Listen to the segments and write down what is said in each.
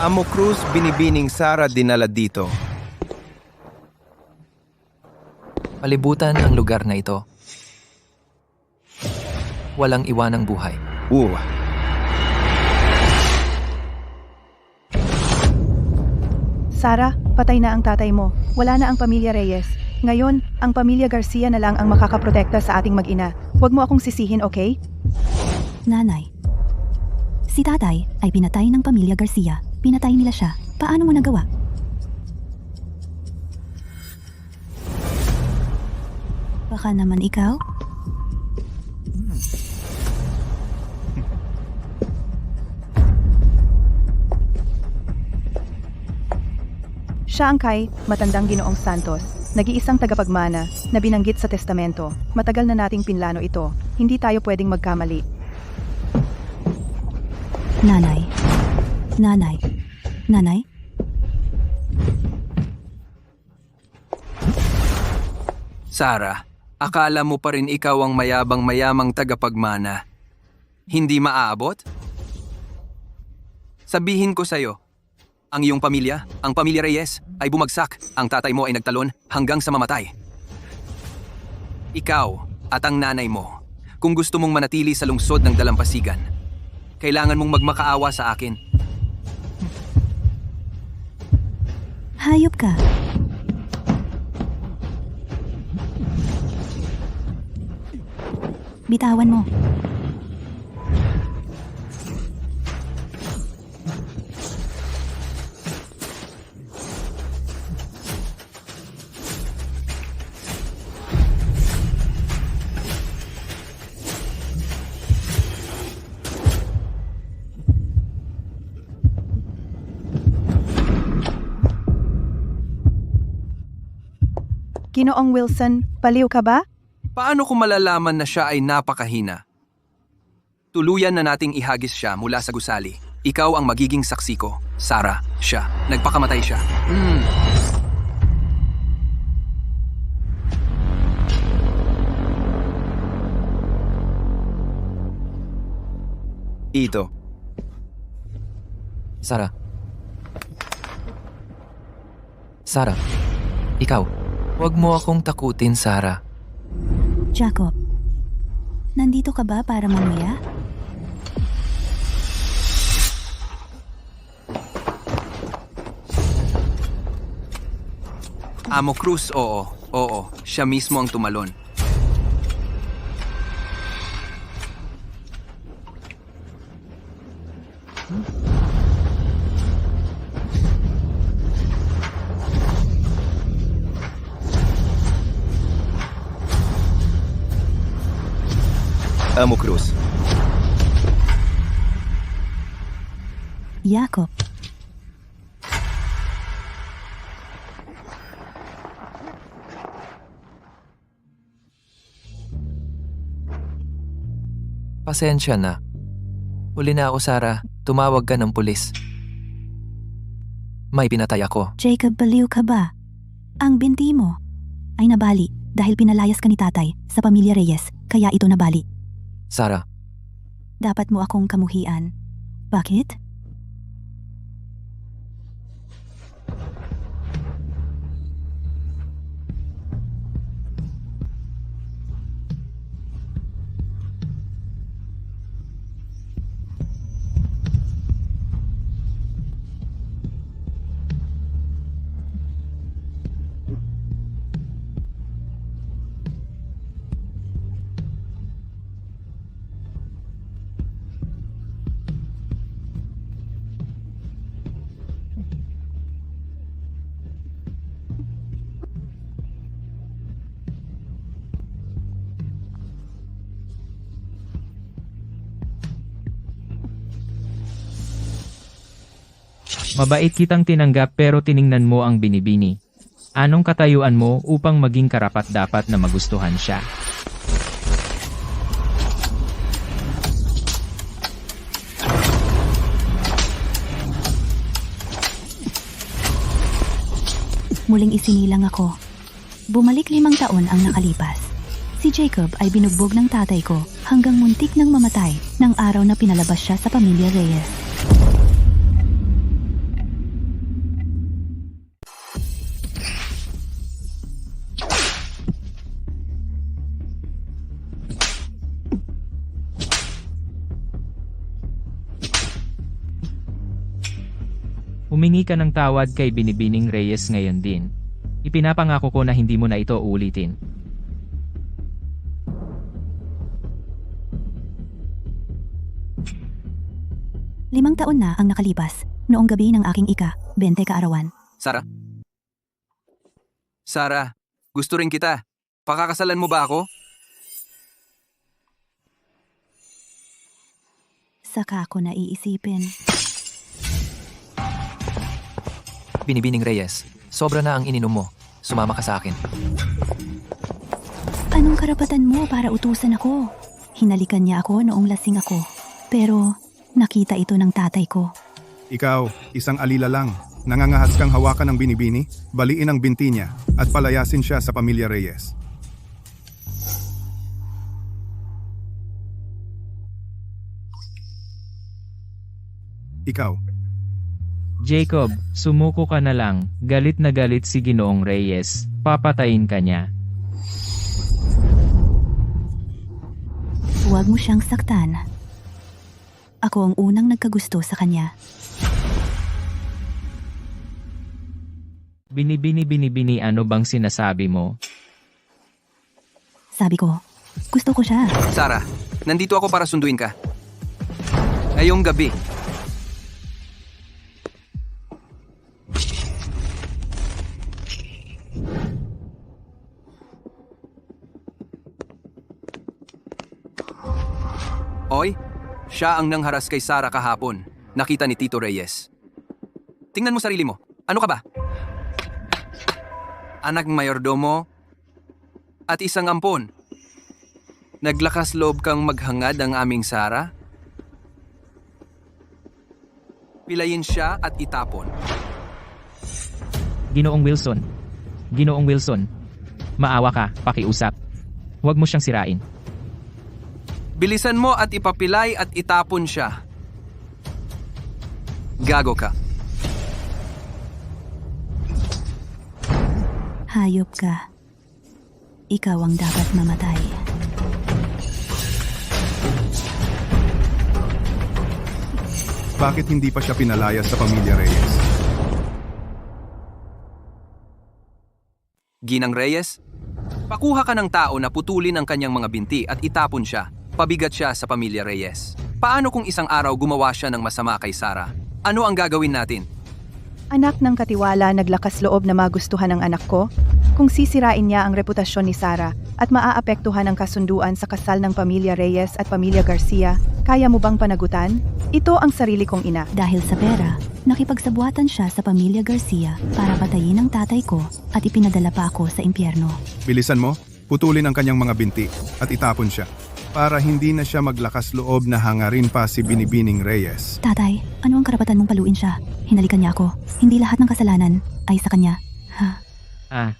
Amo Cruz binibining Sara dinala dito. Palibutan ang lugar na ito. Walang iwanang buhay. Sara, patay na ang tatay mo. Wala na ang pamilya Reyes. Ngayon, ang pamilya Garcia na lang ang makakaprotekta sa ating mag-ina. Huwag mo akong sisihin, okay? Nanay, si tatay ay pinatay ng pamilya Garcia. Pinatay nila siya. Paano mo nagawa? Baka naman ikaw? Siya ang kay, matandang Ginoong Santos, nag-iisang tagapagmana, na binanggit sa testamento. Matagal na nating pinlano ito. Hindi tayo pwedeng magkamali. Nanay. Nanay. Nanay? Sara, akala mo pa rin ikaw ang mayabang-mayamang tagapagmana. Hindi maaabot? Sabihin ko sa'yo, ang iyong pamilya, ang pamilya Reyes, ay bumagsak. Ang tatay mo ay nagtalon hanggang sa mamatay. Ikaw at ang nanay mo, kung gusto mong manatili sa lungsod ng dalampasigan, kailangan mong magmakaawa sa akin. Hayop ka. Bitawan mo. Ginoong Wilson, baliw ka ba? Paano ko malalaman na siya ay napakahina? Tuluyan na nating ihagis siya mula sa gusali. Ikaw ang magiging saksi ko. Sara, siya. Nagpakamatay siya. Ito. Sara. Sara, ikaw. Huwag mo akong takutin, Sara. Jacob, nandito ka ba para mamuya? Amo Cruz, oo. Oo, siya mismo ang tumalon. Amo Cruz. Jacob, Pasensya na. Huli na ako, Sara. Tumawag ka ng pulis. May pinatay ako. Jacob, baliw ka ba? Ang binti mo ay nabali dahil pinalayas ka ni tatay sa pamilya Reyes, kaya ito nabali. Sara, Dapat mo akong kamuhian. Bakit? Mabait kitang tinanggap pero tiningnan mo ang binibini. Anong katayuan mo upang maging karapat-dapat na magustuhan siya? Muling isinilang ako. Bumalik 5 taon ang nakalipas. Si Jacob ay binugbog ng tatay ko hanggang muntik nang mamatay ng araw na pinalabas siya sa pamilya Reyes. Humingi ka ng tawad kay Binibining Reyes ngayon din. Ipinapangako ko na hindi mo na ito uulitin. Limang taon na ang nakalipas, noong gabi ng aking ika-20 kaarawan. Sara? Sara, gusto rin kita. Pakakasalan mo ba ako? Saka ako naiisipin. Binibining Reyes, sobra na ang ininom mo. Sumama ka sa akin. Anong karapatan mo para utusan ako? Hinalikan niya ako noong lasing ako. Pero nakita ito ng tatay ko. Ikaw, isang alila lang. Nangangahas kang hawakan ng binibini, baliin ang binti niya, at palayasin siya sa pamilya Reyes. Ikaw, Jacob, sumuko ka na lang. Galit na galit si Ginoong Reyes. Papatayin ka niya. Huwag mo siyang saktan. Ako ang unang nagkagusto sa kanya. Binibini ano bang sinasabi mo? Sabi ko, gusto ko siya. Sara, nandito ako para sunduin ka. Ngayong gabi. Oy, siya ang nangharas kay Sara kahapon. Nakita ni Tito Reyes. Tingnan mo sarili mo. Ano ka ba? Anak ng mayordomo at isang ampon. Naglakas loob kang maghangad ang aming Sara? Pilayin siya at itapon. Ginoong Wilson. Ginoong Wilson. Maawa ka, pakiusap. Huwag mo siyang sirain. Bilisan mo at ipapilay at itapon siya. Gago ka. Hayop ka. Ikaw ang dapat mamatay. bakit hindi pa siya pinalaya sa pamilya Reyes? Ginang Reyes, pakuha ka ng tao na putulin ang kanyang mga binti at itapon siya. Pabigat siya sa pamilya Reyes. Paano kung isang araw gumawa siya ng masama kay Sara? Ano ang gagawin natin? Anak ng katiwala, naglakas loob na magustuhan ng anak ko? Kung sisirain niya ang reputasyon ni Sara at maaapektuhan ang kasunduan sa kasal ng pamilya Reyes at pamilya Garcia, kaya mo bang panagutan? Ito ang sarili kong ina. Dahil sa pera, nakipagsabuatan siya sa pamilya Garcia para patayin ang tatay ko at ipinadala pa ako sa impyerno. Bilisan mo, putulin ang kanyang mga binti at itapon siya para hindi na siya maglakas loob na hangarin pa si Binibining Reyes. Tatay, ano ang karapatan mong paluin siya? Hinalikan niya ako. Hindi lahat ng kasalanan ay sa kanya. Ha? Ah,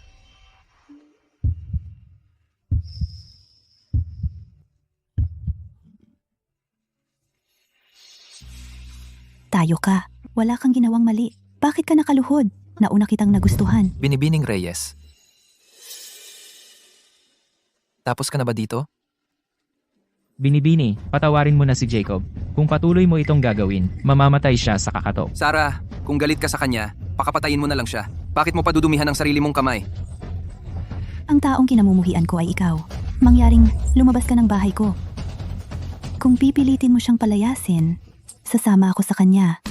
Tayo ka. Wala kang ginawang mali. Bakit ka nakaluhod? Nauna kitang nagustuhan. Binibining Reyes. Tapos ka na ba dito? Binibini, patawarin mo na si Jacob. Kung patuloy mo itong gagawin, mamamatay siya sa kakatok. Sara, kung galit ka sa kanya, pakapatayin mo na lang siya. Bakit mo padudumihan ang sarili mong kamay? Ang taong kinamumuhian ko ay ikaw. Mangyaring lumabas ka ng bahay ko. Kung pipilitin mo siyang palayasin, sasama ako sa kanya.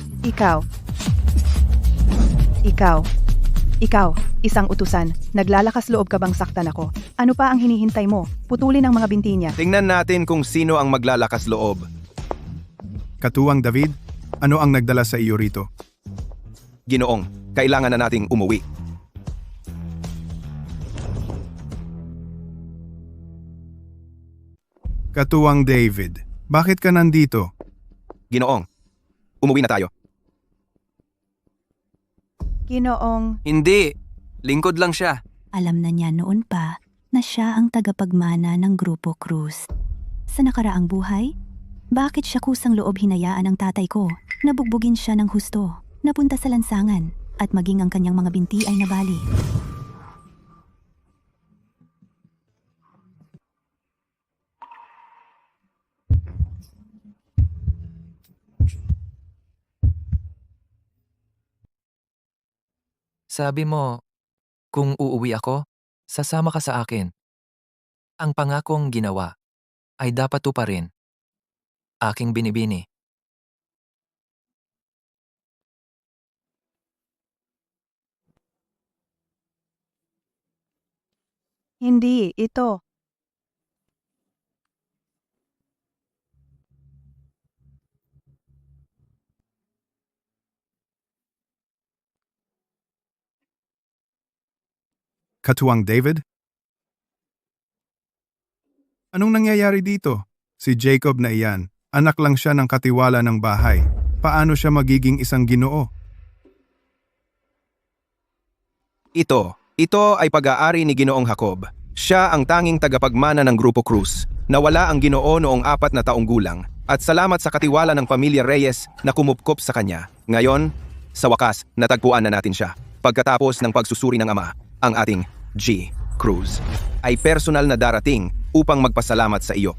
Ikaw, isang utusan. Naglalakas loob ka bang saktan ako? Ano pa ang hinihintay mo? Putulin ang mga binti niya. Tingnan natin kung sino ang maglalakas loob. Katuwang David, ano ang nagdala sa iyo rito? Ginoong, kailangan na nating umuwi. Katuwang David, bakit ka nandito? Ginoong, umuwi na tayo. Ginoong, Hindi, lingkod lang siya. Alam na niya noon pa na siya ang tagapagmana ng Grupo Cruz. Sa nakaraang buhay, bakit siya kusang loob hinayaan ang tatay ko? Nabugbugin siya ng husto, napunta sa lansangan, at maging ang kanyang mga binti ay nabali. Sabi mo, kung uuwi ako, sasama ka sa akin. Ang pangakong ginawa ay dapat tuparin. Aking binibini. Hindi, ito. Katuwang David? Anong nangyayari dito? Si Jacob na iyan, anak lang siya ng katiwala ng bahay. Paano siya magiging isang ginoo? Ito ay pag-aari ni Ginoong Jacob. Siya ang tanging tagapagmana ng Grupo Cruz. Nawala ang Ginoo noong 4 na taong gulang at salamat sa katiwala ng pamilya Reyes na kumupkop sa kanya. Ngayon, sa wakas, natagpuan na natin siya. Pagkatapos ng pagsusuri ng Ama, ang ating G. Cruz ay personal na darating upang magpasalamat sa iyo.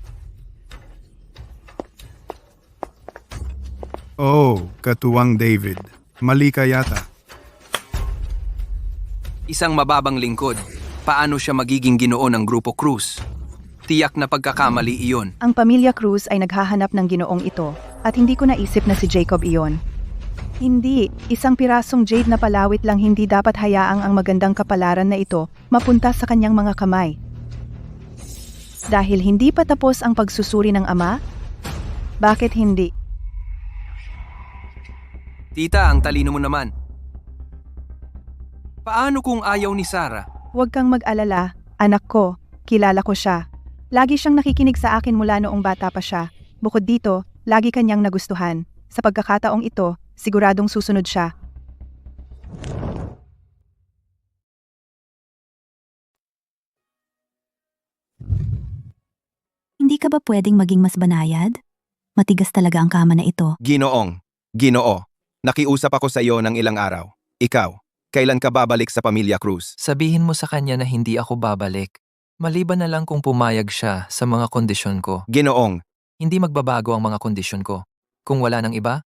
Oh, Katuwang David. Mali ka yata. Isang mababang lingkod. Paano siya magiging ginoo ng Grupo Cruz? Tiyak na pagkakamali iyon. Ang pamilya Cruz ay naghahanap ng ginoong ito at hindi ko naisip na si Jacob iyon. Hindi, isang pirasong jade na palawit lang hindi dapat hayaang ang magandang kapalaran na ito mapunta sa kanyang mga kamay. Dahil hindi pa tapos ang pagsusuri ng Ama? Bakit hindi? Tita, ang talino mo naman. Paano kung ayaw ni Sarah? Huwag kang mag-alala, anak ko, kilala ko siya. Lagi siyang nakikinig sa akin mula noong bata pa siya. Bukod dito, lagi kanyang nagustuhan. Sa pagkakataong ito, siguradong susunod siya. Hindi ka ba pwedeng maging mas banayad? Matigas talaga ang kama na ito. Ginoo, nakiusap ako sa iyo ng ilang araw. Ikaw, kailan ka babalik sa pamilya Cruz? Sabihin mo sa kanya na hindi ako babalik. Maliban na lang kung pumayag siya sa mga kondisyon ko. Ginoong, Hindi magbabago ang mga kondisyon ko. Kung wala nang iba,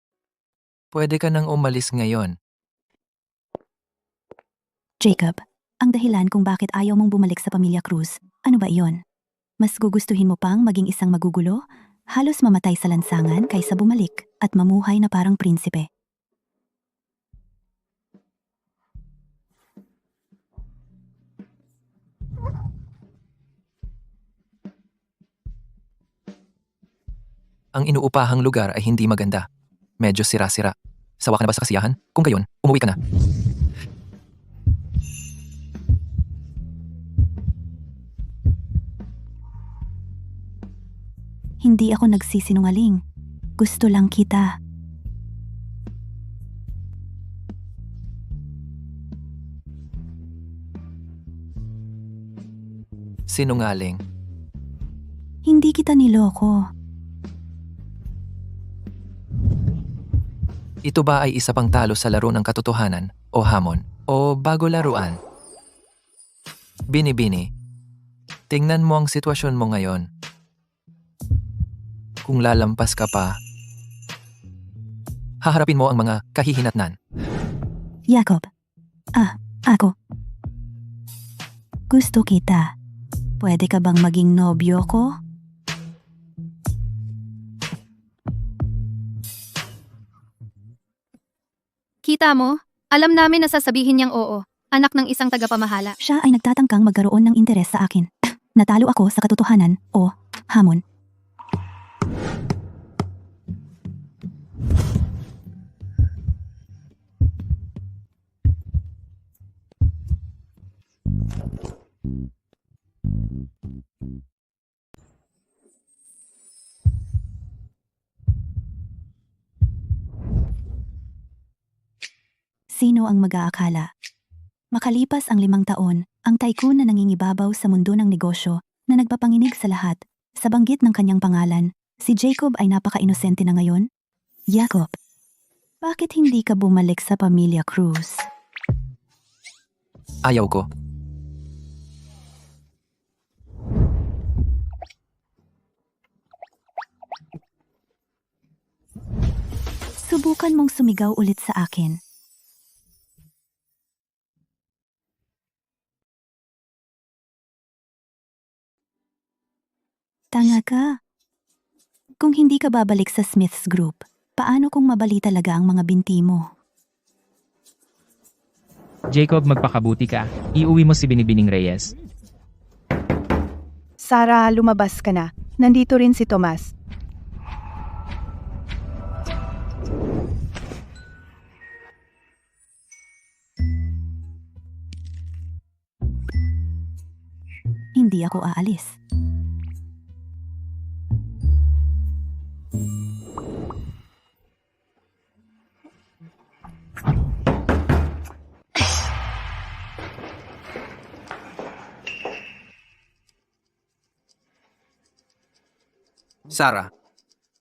pwede ka nang umalis ngayon. Jacob, ang dahilan kung bakit ayaw mong bumalik sa pamilya Cruz, ano ba iyon? Mas gugustuhin mo pang maging isang magugulo? Halos mamatay sa lansangan kaysa bumalik at mamuhay na parang prinsipe. Ang inuupahang lugar ay hindi maganda. Medyo sira-sira. Sawa ka na ba sa kasiyahan? Kung gayon, umuwi ka na. Hindi ako nagsisinungaling. Gusto lang kita. Sinungaling. Hindi kita niloko. Ito ba ay isa pang talo sa laro ng katotohanan o hamon o bago laruan? Binibini, tingnan mo ang sitwasyon mo ngayon. Kung lalampas ka pa, haharapin mo ang mga kahihinatnan. Jacob. Ako. Gusto kita. Pwede ka bang maging nobyo ko? Kita mo? Alam namin na sasabihin niyang oo. Anak ng isang tagapamahala. Siya ay nagtatangkang magkaroon ng interes sa akin. Natalo ako sa katotohanan o hamon. Sino ang mag-aakala? Makalipas ang 5 taon, ang tycoon na nangingibabaw sa mundo ng negosyo na nagpapanginig sa lahat, sa banggit ng kanyang pangalan, si Jacob ay napaka-inosente na ngayon? Jacob, bakit hindi ka bumalik sa pamilya Cruz? Ayaw ko. Subukan mong sumigaw ulit sa akin. Tanga ka. Kung hindi ka babalik sa Smith's Group, paano kung mabali talaga ang mga binti mo? Jacob, magpakabuti ka. Iuwi mo si Binibining Reyes. Sarah, lumabas ka na. Nandito rin si Tomas. Hindi ako aalis. Sarah,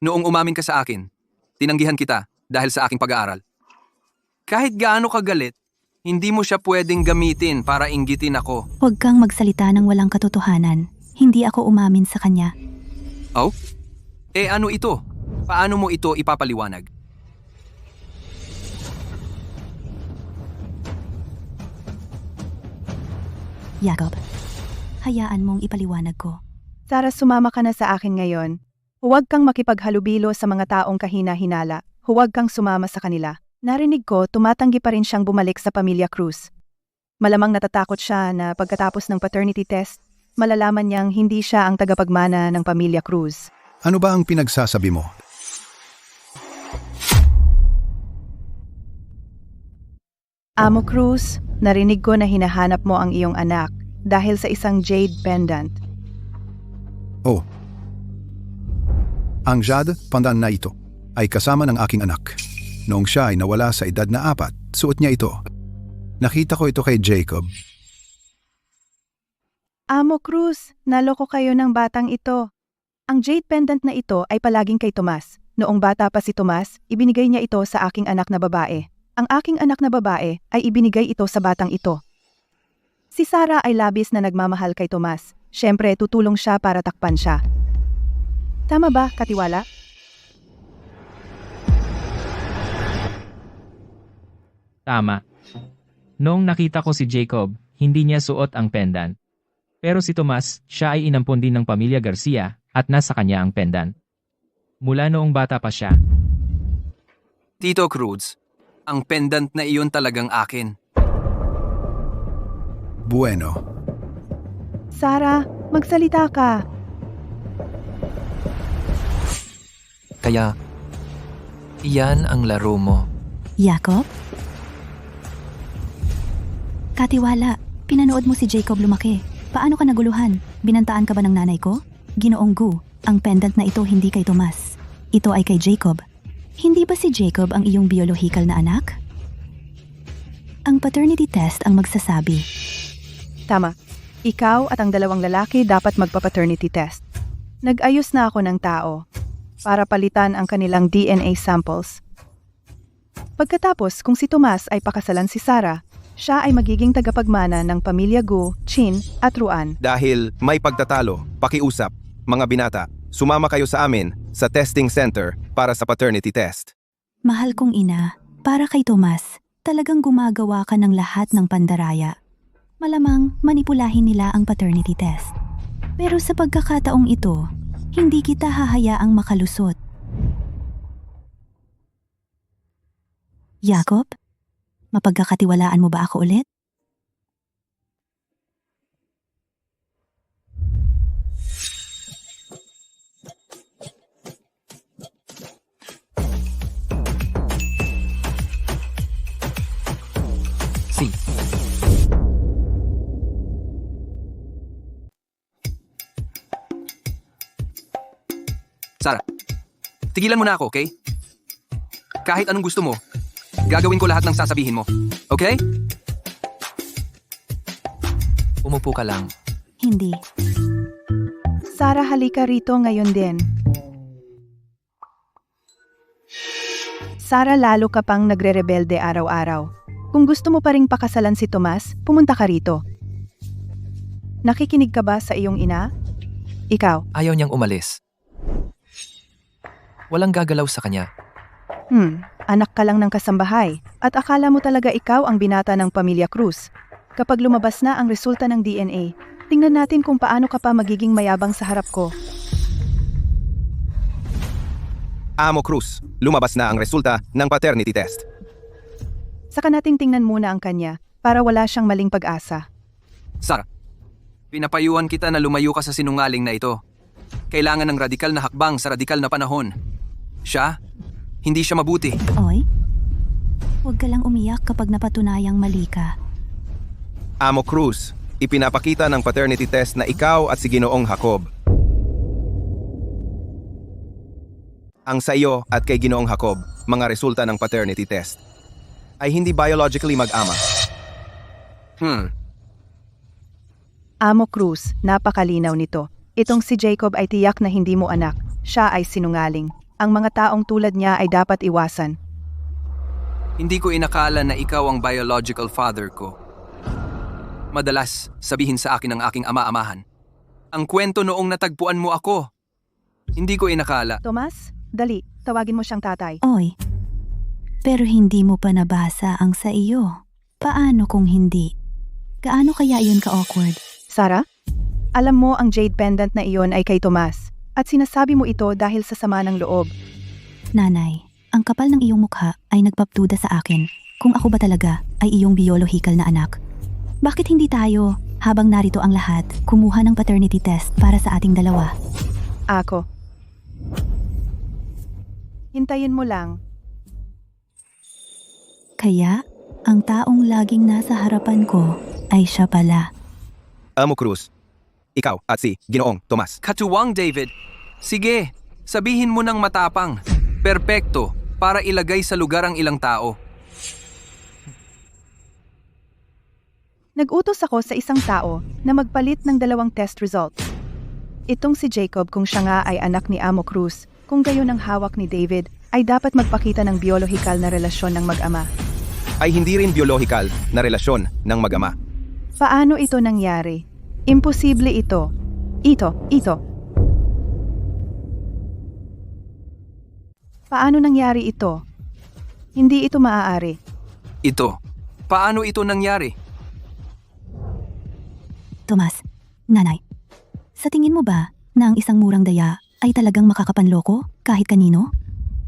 noong umamin ka sa akin, tinanggihan kita dahil sa aking pag-aaral. Kahit gaano kagalit, hindi mo siya pwedeng gamitin para inggitin ako. Huwag kang magsalita ng walang katotohanan. Hindi ako umamin sa kanya. Oh? Ano ito? Paano mo ito ipapaliwanag? Jacob, hayaan mong ipaliwanag ko. Sarah, sumama ka na sa akin ngayon. Huwag kang makipaghalubilo sa mga taong kahina-hinala. Huwag kang sumama sa kanila. Narinig ko, tumatanggi pa rin siyang bumalik sa pamilya Cruz. Malamang natatakot siya na pagkatapos ng paternity test, malalaman niyang hindi siya ang tagapagmana ng pamilya Cruz. Ano ba ang pinagsasabi mo? Amo Cruz, narinig ko na hinahanap mo ang iyong anak dahil sa isang jade pendant. Oh. Ang jade pendant na ito ay kasama ng aking anak. Noong siya ay nawala sa edad na 4, suot niya ito. Nakita ko ito kay Jacob. Amo Cruz, naloko kayo ng batang ito. Ang jade pendant na ito ay palaging kay Tomas. Noong bata pa si Tomas, ibinigay niya ito sa aking anak na babae. Ang aking anak na babae ay ibinigay ito sa batang ito. Si Sarah ay labis na nagmamahal kay Tomas. Siyempre, tutulong siya para takpan siya. Tama ba, Katiwala? Tama. Noong nakita ko si Jacob, hindi niya suot ang pendant. Pero si Tomas, siya ay inampon din ng pamilya Garcia at nasa kanya ang pendant. Mula noong bata pa siya. Tito Cruz, ang pendant na iyon talagang akin. Bueno. Sarah, magsalita ka. Kaya, iyan ang laro mo. Jacob? Katiwala, pinanood mo si Jacob lumaki. Paano ka naguluhan? Binantaan ka ba ng nanay ko? Ginoong Gu, ang pendant na ito hindi kay Tomas. Ito ay kay Jacob. Hindi ba si Jacob ang iyong biyolohikal na anak? Ang paternity test ang magsasabi. Tama. Ikaw at ang dalawang lalaki dapat magpa-paternity test. Nag-ayos na ako ng tao para palitan ang kanilang DNA samples. Pagkatapos, kung si Tomas ay pakasalan si Sarah, siya ay magiging tagapagmana ng pamilya Gu, Chin at Ruan. Dahil may pagtatalo, pakiusap, mga binata, sumama kayo sa amin sa testing center para sa paternity test. Mahal kong ina, para kay Tomas, talagang gumagawa ka ng lahat ng pandaraya. Malamang manipulahin nila ang paternity test. Pero sa pagkakataong ito, hindi kita hahayaang makalusot. Jacob, mapagkakatiwalaan mo ba ako ulit? Si. Sarah, tigilan mo na ako, okay? Kahit anong gusto mo, gagawin ko lahat ng sasabihin mo. Okay? Umupo ka lang. Hindi. Sarah, halika rito ngayon din. Sarah, lalo ka pang nagre-rebelde araw-araw. Kung gusto mo pa ring pakasalan si Tomas, pumunta ka rito. Nakikinig ka ba sa iyong ina? Ikaw? Ayaw niyang umalis. Walang gagalaw sa kanya. Anak ka lang ng kasambahay at akala mo talaga ikaw ang binata ng pamilya Cruz. Kapag lumabas na ang resulta ng DNA, tingnan natin kung paano ka pa magiging mayabang sa harap ko. Amo Cruz, lumabas na ang resulta ng paternity test. Saka nating tingnan muna ang kanya para wala siyang maling pag-asa. Sarah, pinapayuhan kita na lumayo ka sa sinungaling na ito. Kailangan ng radikal na hakbang sa radikal na panahon. Siya, hindi siya mabuti. Oy, huwag ka lang umiyak kapag napatunayang mali ka. Amo Cruz, ipinapakita ng paternity test na ikaw at si Ginoong Jacob. Ang sa iyo at kay Ginoong Jacob, mga resulta ng paternity test, ay hindi biologically mag-ama. Amo Cruz, napakalinaw nito. Itong si Jacob ay tiyak na hindi mo anak. Siya ay sinungaling. Ang mga taong tulad niya ay dapat iwasan. Hindi ko inakala na ikaw ang biological father ko. Madalas, sabihin sa akin ng aking ama-amahan. Ang kwento noong natagpuan mo ako. Hindi ko inakala. Tomas, dali, tawagin mo siyang tatay. Oy, pero hindi mo pa nabasa ang sa iyo. Paano kung hindi? Gaano kaya yun ka-awkward? Sarah, alam mo ang jade pendant na iyon ay kay Tomas. At sinasabi mo ito dahil sa sama ng loob. Nanay, ang kapal ng iyong mukha ay nagpapduda sa akin kung ako ba talaga ay iyong biyolohikal na anak. Bakit hindi tayo, habang narito ang lahat, kumuha ng paternity test para sa ating dalawa? Ako. Hintayin mo lang. Kaya, ang taong laging nasa harapan ko ay siya pala. Amo Cruz, ikaw at si Ginoong Tomas. Katuwang David. Sige, sabihin mo ng matapang. Perpekto, para ilagay sa lugar ang ilang tao. Nag-utos ako sa isang tao na magpalit ng 2 test results. Itong si Jacob kung siya nga ay anak ni Amo Cruz, kung gayon ang hawak ni David, ay dapat magpakita ng biolohikal na relasyon ng mag-ama. Ay hindi rin biological na relasyon ng mag-ama. Paano ito nangyari? Imposible ito. Ito. Paano nangyari ito? Hindi ito maaari. Ito. Paano ito nangyari? Tomas, nanay, sa tingin mo ba na ang isang murang daya ay talagang makakapanloko kahit kanino?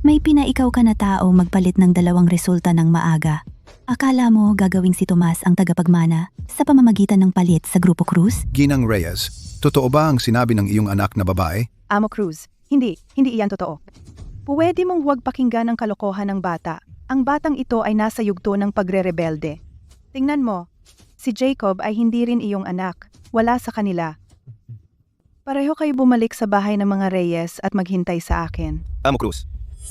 May pinaikaw ka na tao magpalit ng 2 resulta ng maaga. Akala mo gagawing si Tomas ang tagapagmana sa pamamagitan ng palit sa Grupo Cruz? Ginang Reyes, totoo ba ang sinabi ng iyong anak na babae? Amo Cruz, hindi iyan totoo. Pwede mong huwag pakinggan ang kalokohan ng bata. Ang batang ito ay nasa yugto ng pagre-rebelde. Tingnan mo, si Jacob ay hindi rin iyong anak. Wala sa kanila. Pareho kayo bumalik sa bahay ng mga Reyes at maghintay sa akin. Amo Cruz,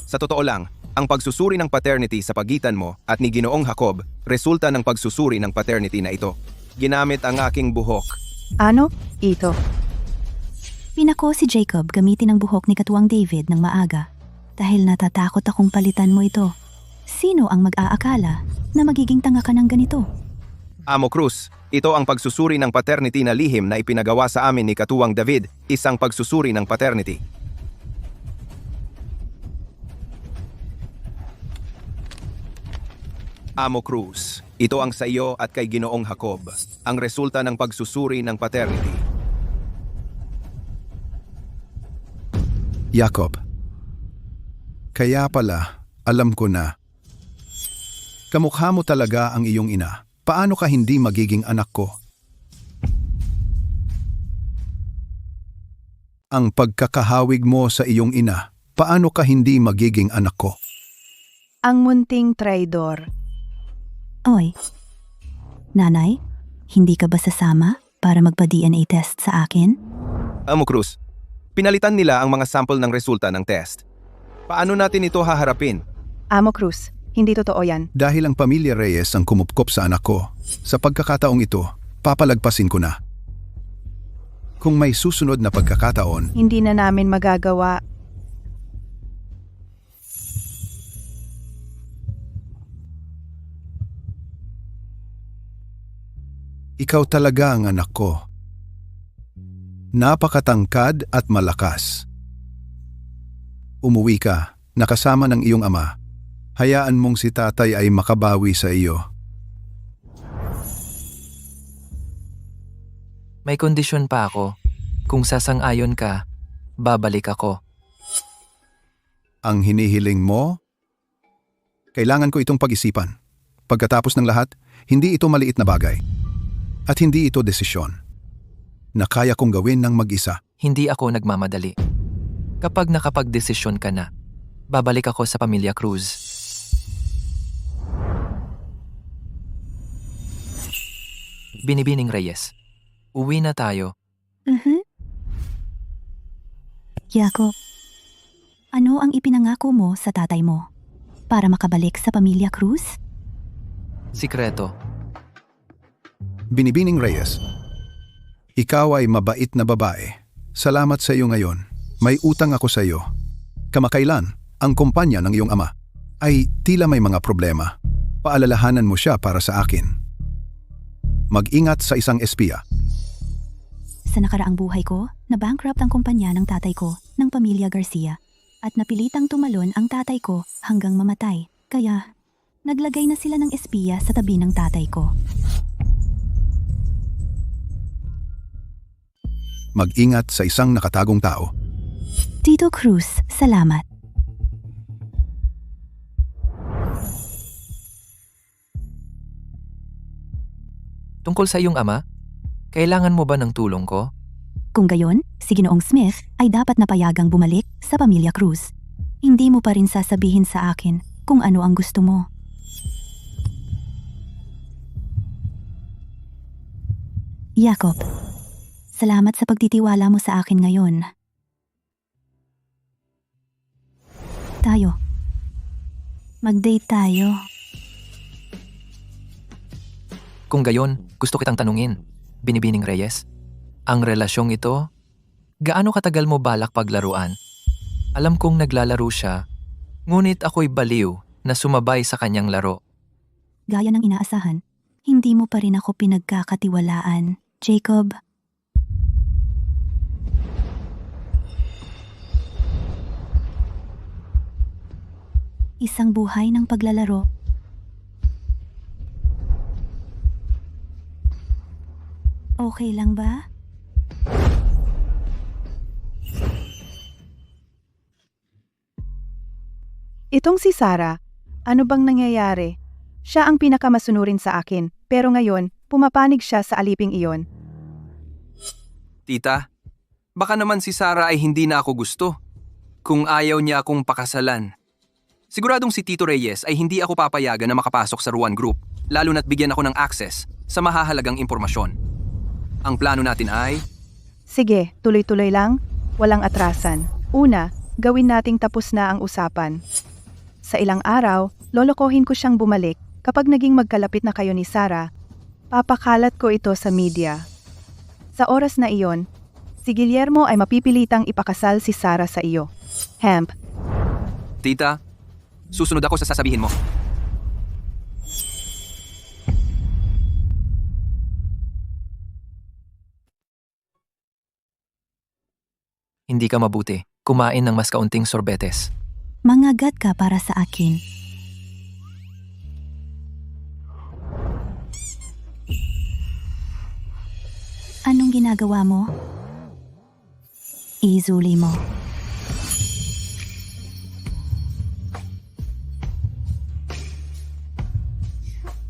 sa totoo lang, ang pagsusuri ng paternity sa pagitan mo at ni Ginoong Jacob, resulta ng pagsusuri ng paternity na ito. Ginamit ang aking buhok. Ano? Ito. Pinako si Jacob gamitin ang buhok ni Katuwang David ng maaga dahil natatakot akong palitan mo ito. Sino ang mag-aakala na magiging tanga ka ng ganito? Amo Cruz, ito ang pagsusuri ng paternity na lihim na ipinagawa sa amin ni Katuwang David, isang pagsusuri ng paternity. Amo Cruz, ito ang sa iyo at kay Ginoong Jacob, ang resulta ng pagsusuri ng paternity. Jacob, kaya pala, alam ko na. Kamukha mo talaga ang iyong ina. Paano ka hindi magiging anak ko? Ang pagkakahawig mo sa iyong ina, paano ka hindi magiging anak ko? Ang munting traidor. Oy, nanay, hindi ka ba sasama para magpa-DNA test sa akin? Amo Cruz, pinalitan nila ang mga sample ng resulta ng test. Paano natin ito haharapin? Amo Cruz, hindi totoo yan. Dahil ang pamilya Reyes ang kumupkop sa anak ko, sa pagkakataong ito, papalagpasin ko na. Kung may susunod na pagkakataon, Hindi na namin magagawa. ikaw talaga ang anak ko. Napakatangkad at malakas. Umuwi ka, nakasama ng iyong ama. Hayaan mong si tatay ay makabawi sa iyo. May kondisyon pa ako. Kung sasang-ayon ka, babalik ako. ang hinihiling mo? Kailangan ko itong pag-isipan. Pagkatapos ng lahat, hindi ito maliit na bagay. At hindi ito desisyon na kaya kong gawin ng mag-isa. Hindi ako nagmamadali. Kapag nakapagdesisyon ka na, babalik ako sa Pamilya Cruz. Binibining Reyes, uwi na tayo. Jacob, ano ang ipinangako mo sa tatay mo para makabalik sa Pamilya Cruz? Sikreto. Binibining Reyes, ikaw ay mabait na babae. Salamat sa iyo ngayon. May utang ako sa iyo. Kamakailan, ang kumpanya ng iyong ama ay tila may mga problema. Paalalahanan mo siya para sa akin. Mag-ingat sa isang espiya. Sa nakaraang buhay ko, na-bankrupt ang kumpanya ng tatay ko, ng Pamilya Garcia, at napilitang tumalon ang tatay ko hanggang mamatay. Kaya, naglagay na sila ng espiya sa tabi ng tatay ko. Mag-ingat sa isang nakatagong tao. Tito Cruz, salamat. Tungkol sa iyong ama, kailangan mo ba ng tulong ko? Kung gayon, si Ginoong Smith ay dapat napayagang bumalik sa Pamilya Cruz. Hindi mo pa rin sasabihin sa akin kung ano ang gusto mo. Jacob, salamat sa pagtitiwala mo sa akin ngayon. Tayo. Mag-date tayo. Kung gayon, gusto kitang tanungin, Binibining Reyes, ang relasyong ito, gaano katagal mo balak paglaruan? Alam kong naglalaro siya, ngunit ako'y baliw na sumabay sa kanyang laro. Gaya ng inaasahan, hindi mo pa rin ako pinagkakatiwalaan, Jacob. Isang buhay ng paglalaro. Okay lang ba? Itong si Sarah, ano bang nangyayari? Siya ang pinakamasunurin sa akin, pero ngayon, pumapanig siya sa aliping iyon. Tita, baka naman si Sarah ay hindi na ako gusto. Kung ayaw niya akong pakasalan. Siguradong si Tito Reyes ay hindi ako papayagan na makapasok sa Ruan Group, lalo na't bigyan ako ng access sa mahahalagang impormasyon. Ang plano natin ay... Sige, tuloy-tuloy lang, walang atrasan. Una, gawin nating tapos na ang usapan. Sa ilang araw, lolokohin ko siyang bumalik. Kapag naging magkalapit na kayo ni Sarah, papakalat ko ito sa media. Sa oras na iyon, si Guillermo ay mapipilitang ipakasal si Sarah sa iyo. Hemp, Tita, susunod ako sa sasabihin mo. Hindi ka mabuti. Kumain ng mas kaunting sorbetes. Mangagat ka para sa akin. Anong ginagawa mo? Izuli mo.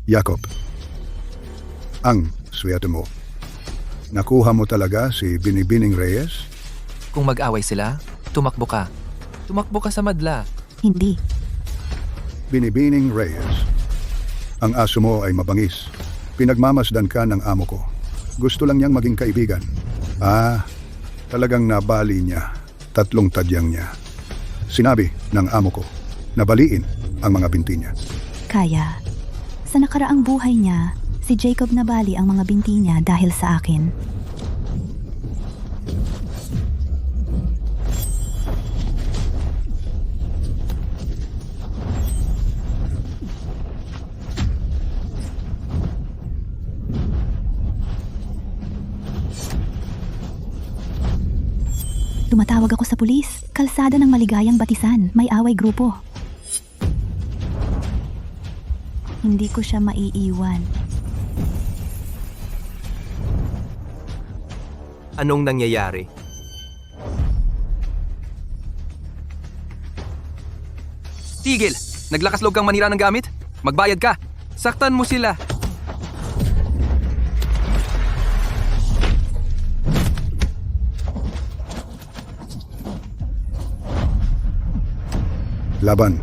Jacob, ang swerte mo. Nakuha mo talaga si Binibining Reyes? Kung mag-away sila, tumakbo ka. Tumakbo ka sa madla. Hindi. Binibining Reyes. Ang aso mo ay mabangis. Pinagmamasdan ka ng amo ko. Gusto lang niyang maging kaibigan. Talagang nabali niya. 3 tadyang niya. Sinabi ng amo ko, nabaliin ang mga binti niya. Kaya, sa nakaraang buhay niya, si Jacob nabali ang mga binti niya dahil sa akin. Tumatawag ako sa pulis. Kalsada ng maligayang batisan. May away grupo. Hindi ko siya maiiwan. Anong nangyayari? Tigil! Naglakas loob kang manira ng gamit? Magbayad ka! Saktan mo sila! Laban.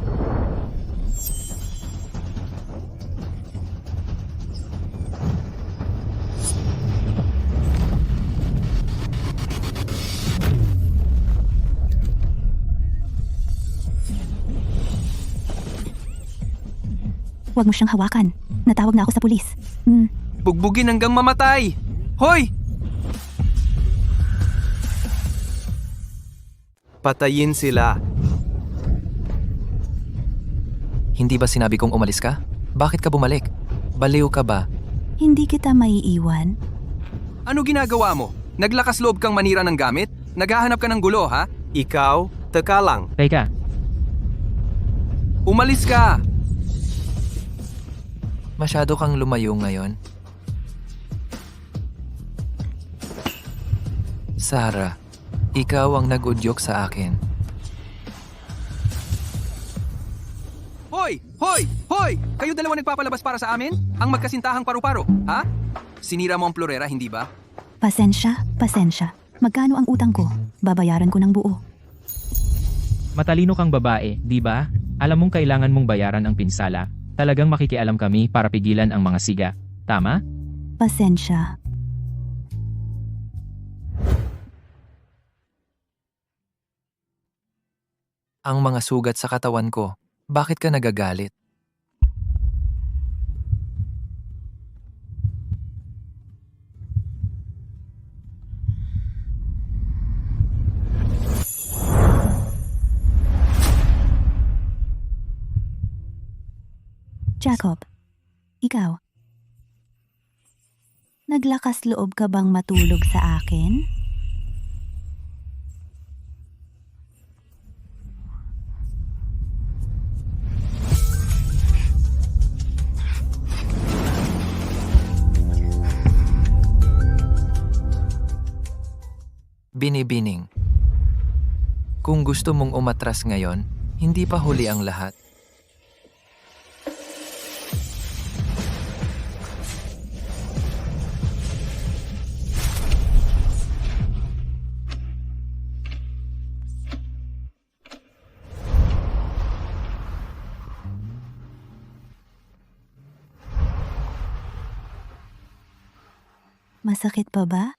Huwag mo siyang hawakan. Natawag na ako sa pulis. Bugbugin hanggang mamatay! Hoy! Patayin sila. Hindi ba sinabi kong umalis ka? Bakit ka bumalik? Baliw ka ba? Hindi kita maiiwan. Ano ginagawa mo? Naglakas loob kang manira ng gamit? Naghahanap ka ng gulo, ha? Ikaw, teka lang. Teka, Umalis ka! Masyado kang lumayo ngayon. Sarah, ikaw ang nag-udyok sa akin. Hoy! Hoy! Hoy! Kayo dalawa nagpapalabas para sa amin? Ang magkasintahang paru-paro, ha? Sinira mo ang florera, hindi ba? Pasensya, pasensya. Magkano ang utang ko? Babayaran ko ng buo. matalino kang babae, di ba? Alam mong kailangan mong bayaran ang pinsala. Talagang makikialam kami para pigilan ang mga siga. Tama? Pasensya. Ang mga sugat sa katawan ko, bakit ka nagagalit? Jacob, ikaw. Naglakas loob ka bang matulog sa akin? Binibining. Kung gusto mong umatras ngayon, hindi pa huli ang lahat. Masakit pa ba?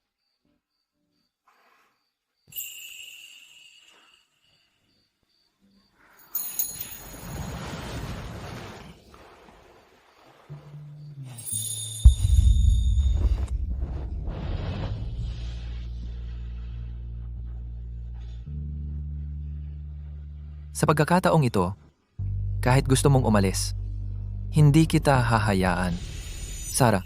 Sa pagkakataong ito, kahit gusto mong umalis, hindi kita hahayaan. Sarah,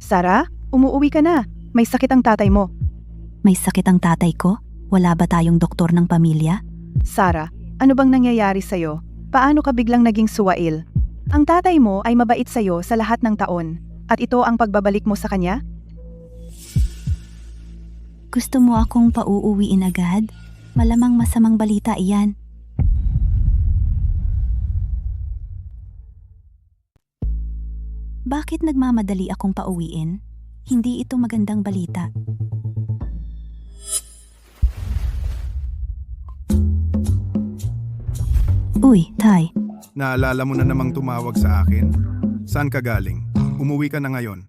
Sarah, umuuwi ka na. May sakit ang tatay mo. May sakit ang tatay ko? Wala ba tayong doktor ng pamilya? Sarah, ano bang nangyayari sa'yo? Paano ka biglang naging suwail? Ang tatay mo ay mabait sa'yo sa lahat ng taon. At ito ang pagbabalik mo sa kanya? Gusto mo akong pauuwiin agad? Malamang masamang balita iyan. Bakit nagmamadali akong pauwiin? Hindi ito magandang balita. Uy, Tay. Naalala mo na namang tumawag sa akin? Saan ka galing? Umuwi ka na ngayon.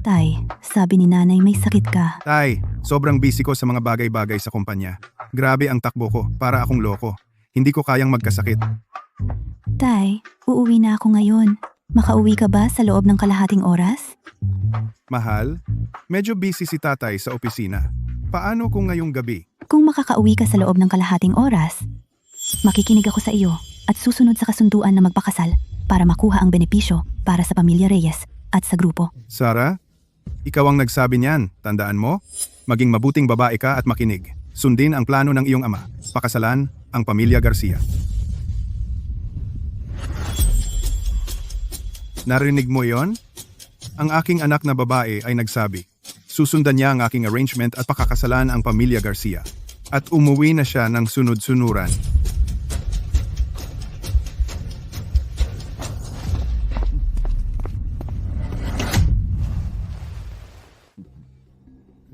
Tay, sabi ni nanay may sakit ka. Tay, sobrang busy ko sa mga bagay-bagay sa kumpanya. Grabe ang takbo ko, para akong loko. Hindi ko kayang magkasakit. Tay, uuwi na ako ngayon. Makauwi ka ba sa loob ng kalahating oras? Mahal, medyo busy si tatay sa opisina. Paano kung ngayong gabi? Kung makakauwi ka sa loob ng kalahating oras, makikinig ako sa iyo at susunod sa kasunduan na magpakasal. para makuha ang benepisyo para sa pamilya Reyes at sa grupo. Sarah, ikaw ang nagsabi niyan, tandaan mo? Maging mabuting babae ka at makinig. Sundin ang plano ng iyong ama. Pakasalan ang pamilya Garcia. Narinig mo yon? Ang aking anak na babae ay nagsabi, susundan niya ang aking arrangement at pakakasalan ang pamilya Garcia. At umuwi na siya ng sunod-sunuran.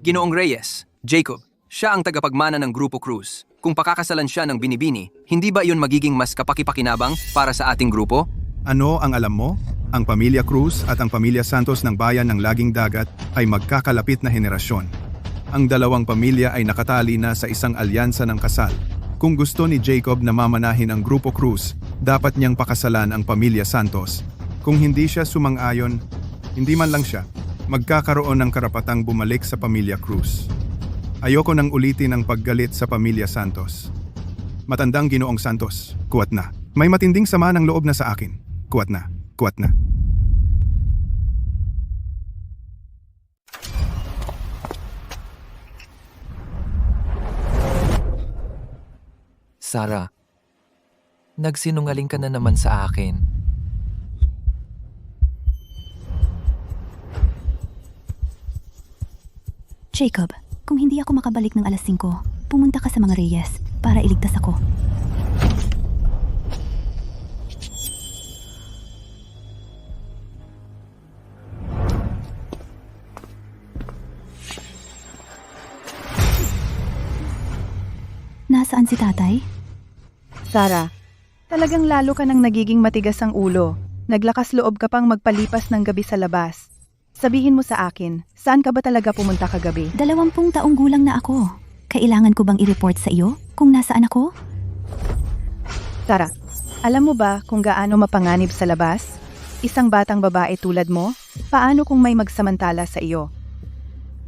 Ginoong Reyes, Jacob, siya ang tagapagmana ng Grupo Cruz. Kung pakakasalan siya ng binibini, hindi ba iyon magiging mas kapakipakinabang para sa ating grupo? Ano ang alam mo? Ang pamilya Cruz at ang pamilya Santos ng bayan ng Laging Dagat ay magkakalapit na henerasyon. Ang dalawang pamilya ay nakatali na sa isang alyansa ng kasal. Kung gusto ni Jacob na mamanahin ang Grupo Cruz, dapat niyang pakasalan ang pamilya Santos. Kung hindi siya sumang-ayon, hindi man lang siya, magkakaroon ng karapatang bumalik sa pamilya Cruz. Ayoko nang ulitin ang paggalit sa pamilya Santos. Matandang Ginoong Santos, kuwat na. May matinding sama ng loob na sa akin. Kuwat na, kuwat na. Sarah, nagsinungaling ka na naman sa akin. Jacob, kung hindi ako makabalik ng alas 5, pumunta ka sa mga Reyes para iligtas ako. Nasaan si tatay? Sarah, talagang lalo ka nang nagiging matigas ang ulo. Naglakas loob ka pang magpalipas ng gabi sa labas. Sabihin mo sa akin, saan ka ba talaga pumunta kagabi? 20 taong gulang na ako. Kailangan ko bang i-report sa iyo kung nasaan ako? Sarah, alam mo ba kung gaano mapanganib sa labas? Isang batang babae tulad mo, paano kung may magsamantala sa iyo?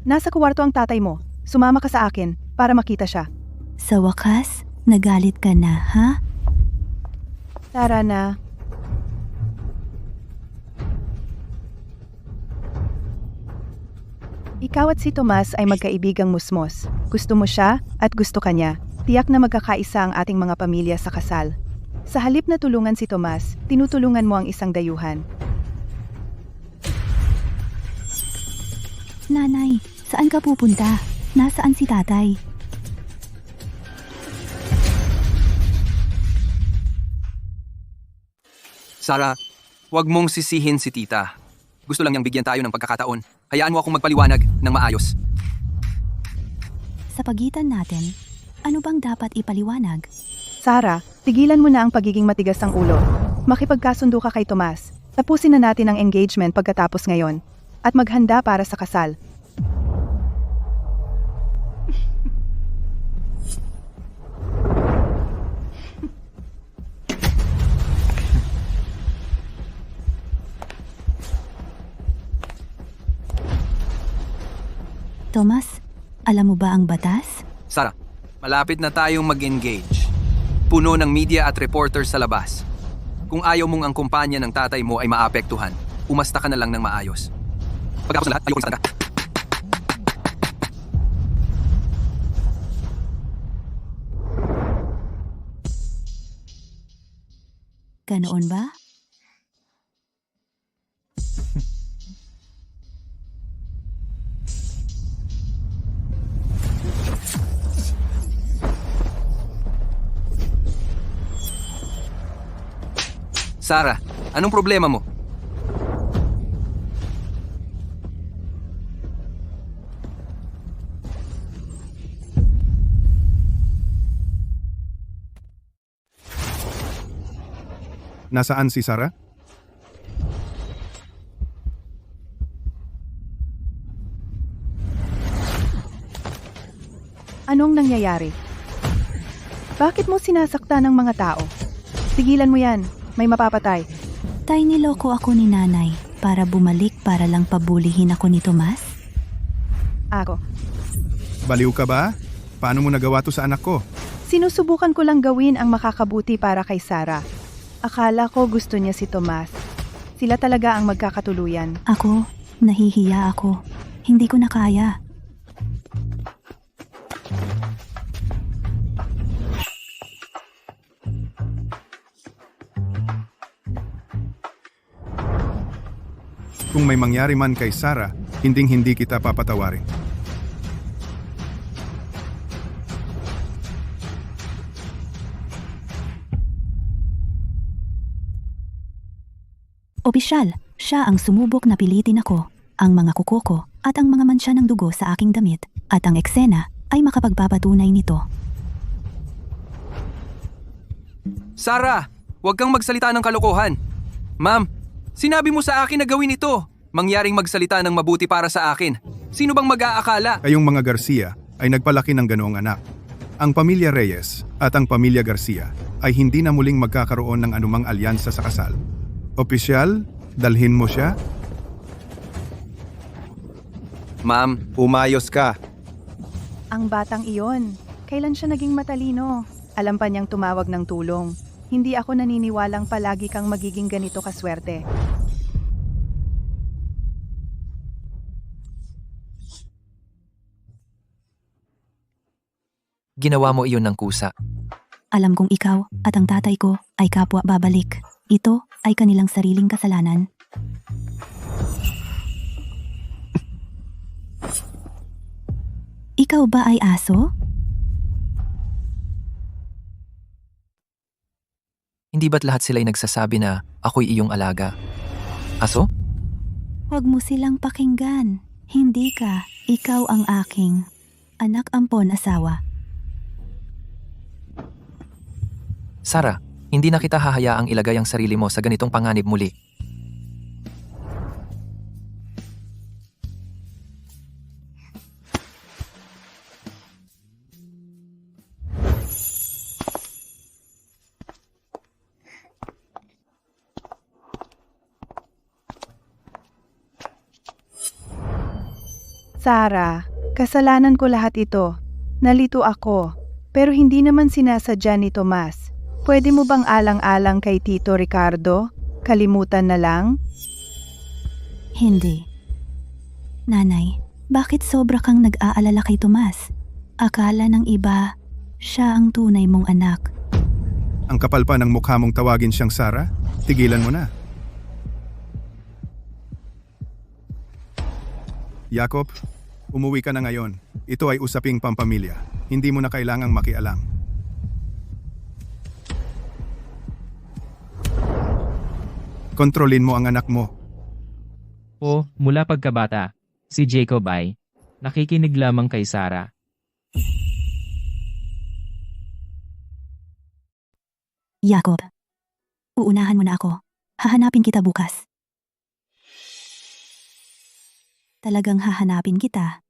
Nasa kwarto ang tatay mo. Sumama ka sa akin para makita siya. Sa wakas, nagalit ka na, ha? Tara na. Ikaw at si Tomas ay magkaibigang musmos. Gusto mo siya at gusto ka niya. Tiyak na magkakaisa ang ating mga pamilya sa kasal. Sa halip na tulungan si Tomas, tinutulungan mo ang isang dayuhan. Nanay, saan ka pupunta? Nasaan si tatay? Sarah, huwag mong sisihin si tita. Gusto lang niyang bigyan tayo ng pagkakataon. Hayaan mo akong magpaliwanag ng maayos. Sa pagitan natin, ano bang dapat ipaliwanag? Sarah, tigilan mo na ang pagiging matigas ang ulo. Makipagkasundo ka kay Tomas. Tapusin na natin ang engagement pagkatapos ngayon. At maghanda para sa kasal. Tomas, alam mo ba ang batas? Sarah, malapit na tayong mag-engage. Puno ng media at reporters sa labas. Kung ayaw mong ang kumpanya ng tatay mo ay maapektuhan, umasta ka na lang ng maayos. Pagkapos na lahat, ayoko na ka. Ganoon ba? Sarah, anong problema mo? Nasaan si Sarah? Anong nangyayari? Bakit mo sinasaktan ng mga tao? Tigilan mo yan. May mapapatay. Tay, niloko ako ni nanay para bumalik para lang pabulihin ako ni Tomas? Ako. Baliw ka ba? Paano mo nagawa to sa anak ko? Sinusubukan ko lang gawin ang makakabuti para kay Sarah. Akala ko gusto niya si Tomas. Sila talaga ang magkakatuluyan. Ako, nahihiya ako. Hindi ko na kaya. Kung may mangyari man kay Sarah, hinding-hindi kita papatawarin. Opisyal, siya ang sumubok na pilitin ako, ang mga kuko ko at ang mga mansya ng dugo sa aking damit at ang eksena ay makapagpapatunay nito. Sarah, huwag kang magsalita ng kalokohan. Ma'am, sinabi mo sa akin na gawin ito. Mangyaring magsalita ng mabuti para sa akin. Sino bang mag-aakala? Kayong mga Garcia ay nagpalaki ng ganoong anak. Ang pamilya Reyes at ang pamilya Garcia ay hindi na muling magkakaroon ng anumang alyansa sa kasal. Opisyal, dalhin mo siya? Ma'am, Umayos ka. Ang batang iyon, kailan siya naging matalino? Alam pa niyang tumawag ng tulong. Hindi ako naniniwalang palagi kang magiging ganito kaswerte. Ginawa mo iyon ng kusa. Alam kong ikaw at ang tatay ko ay kapwa babalik. Ito ay kanilang sariling kasalanan. Ikaw ba ay aso? Hindi ba't lahat sila'y nagsasabi na ako'y iyong alaga? Aso? Huwag mo silang pakinggan. Hindi ka. Ikaw ang aking anak ampon asawa. Sarah, hindi na kita hahayaang ilagay ang sarili mo sa ganitong panganib muli. Sarah, kasalanan ko lahat ito. Nalito ako, pero hindi naman sinasadya ni Tomas. Pwede mo bang alang-alang kay Tito Ricardo? Kalimutan na lang? Hindi. Nanay, bakit sobra kang nag-aalala kay Tomas? Akala ng iba, siya ang tunay mong anak. Ang kapal pa ng mukha mong tawagin siyang Sarah? Tigilan mo na. Jacob, umuwi ka na ngayon. Ito ay usaping pampamilya. Hindi mo na kailangang makialam. Kontrolin mo ang anak mo. O, mula pagkabata, si Jacob ay nakikinig lamang kay Sarah. Jacob, uunahan mo na ako. Hahanapin kita bukas. Talagang hahanapin kita.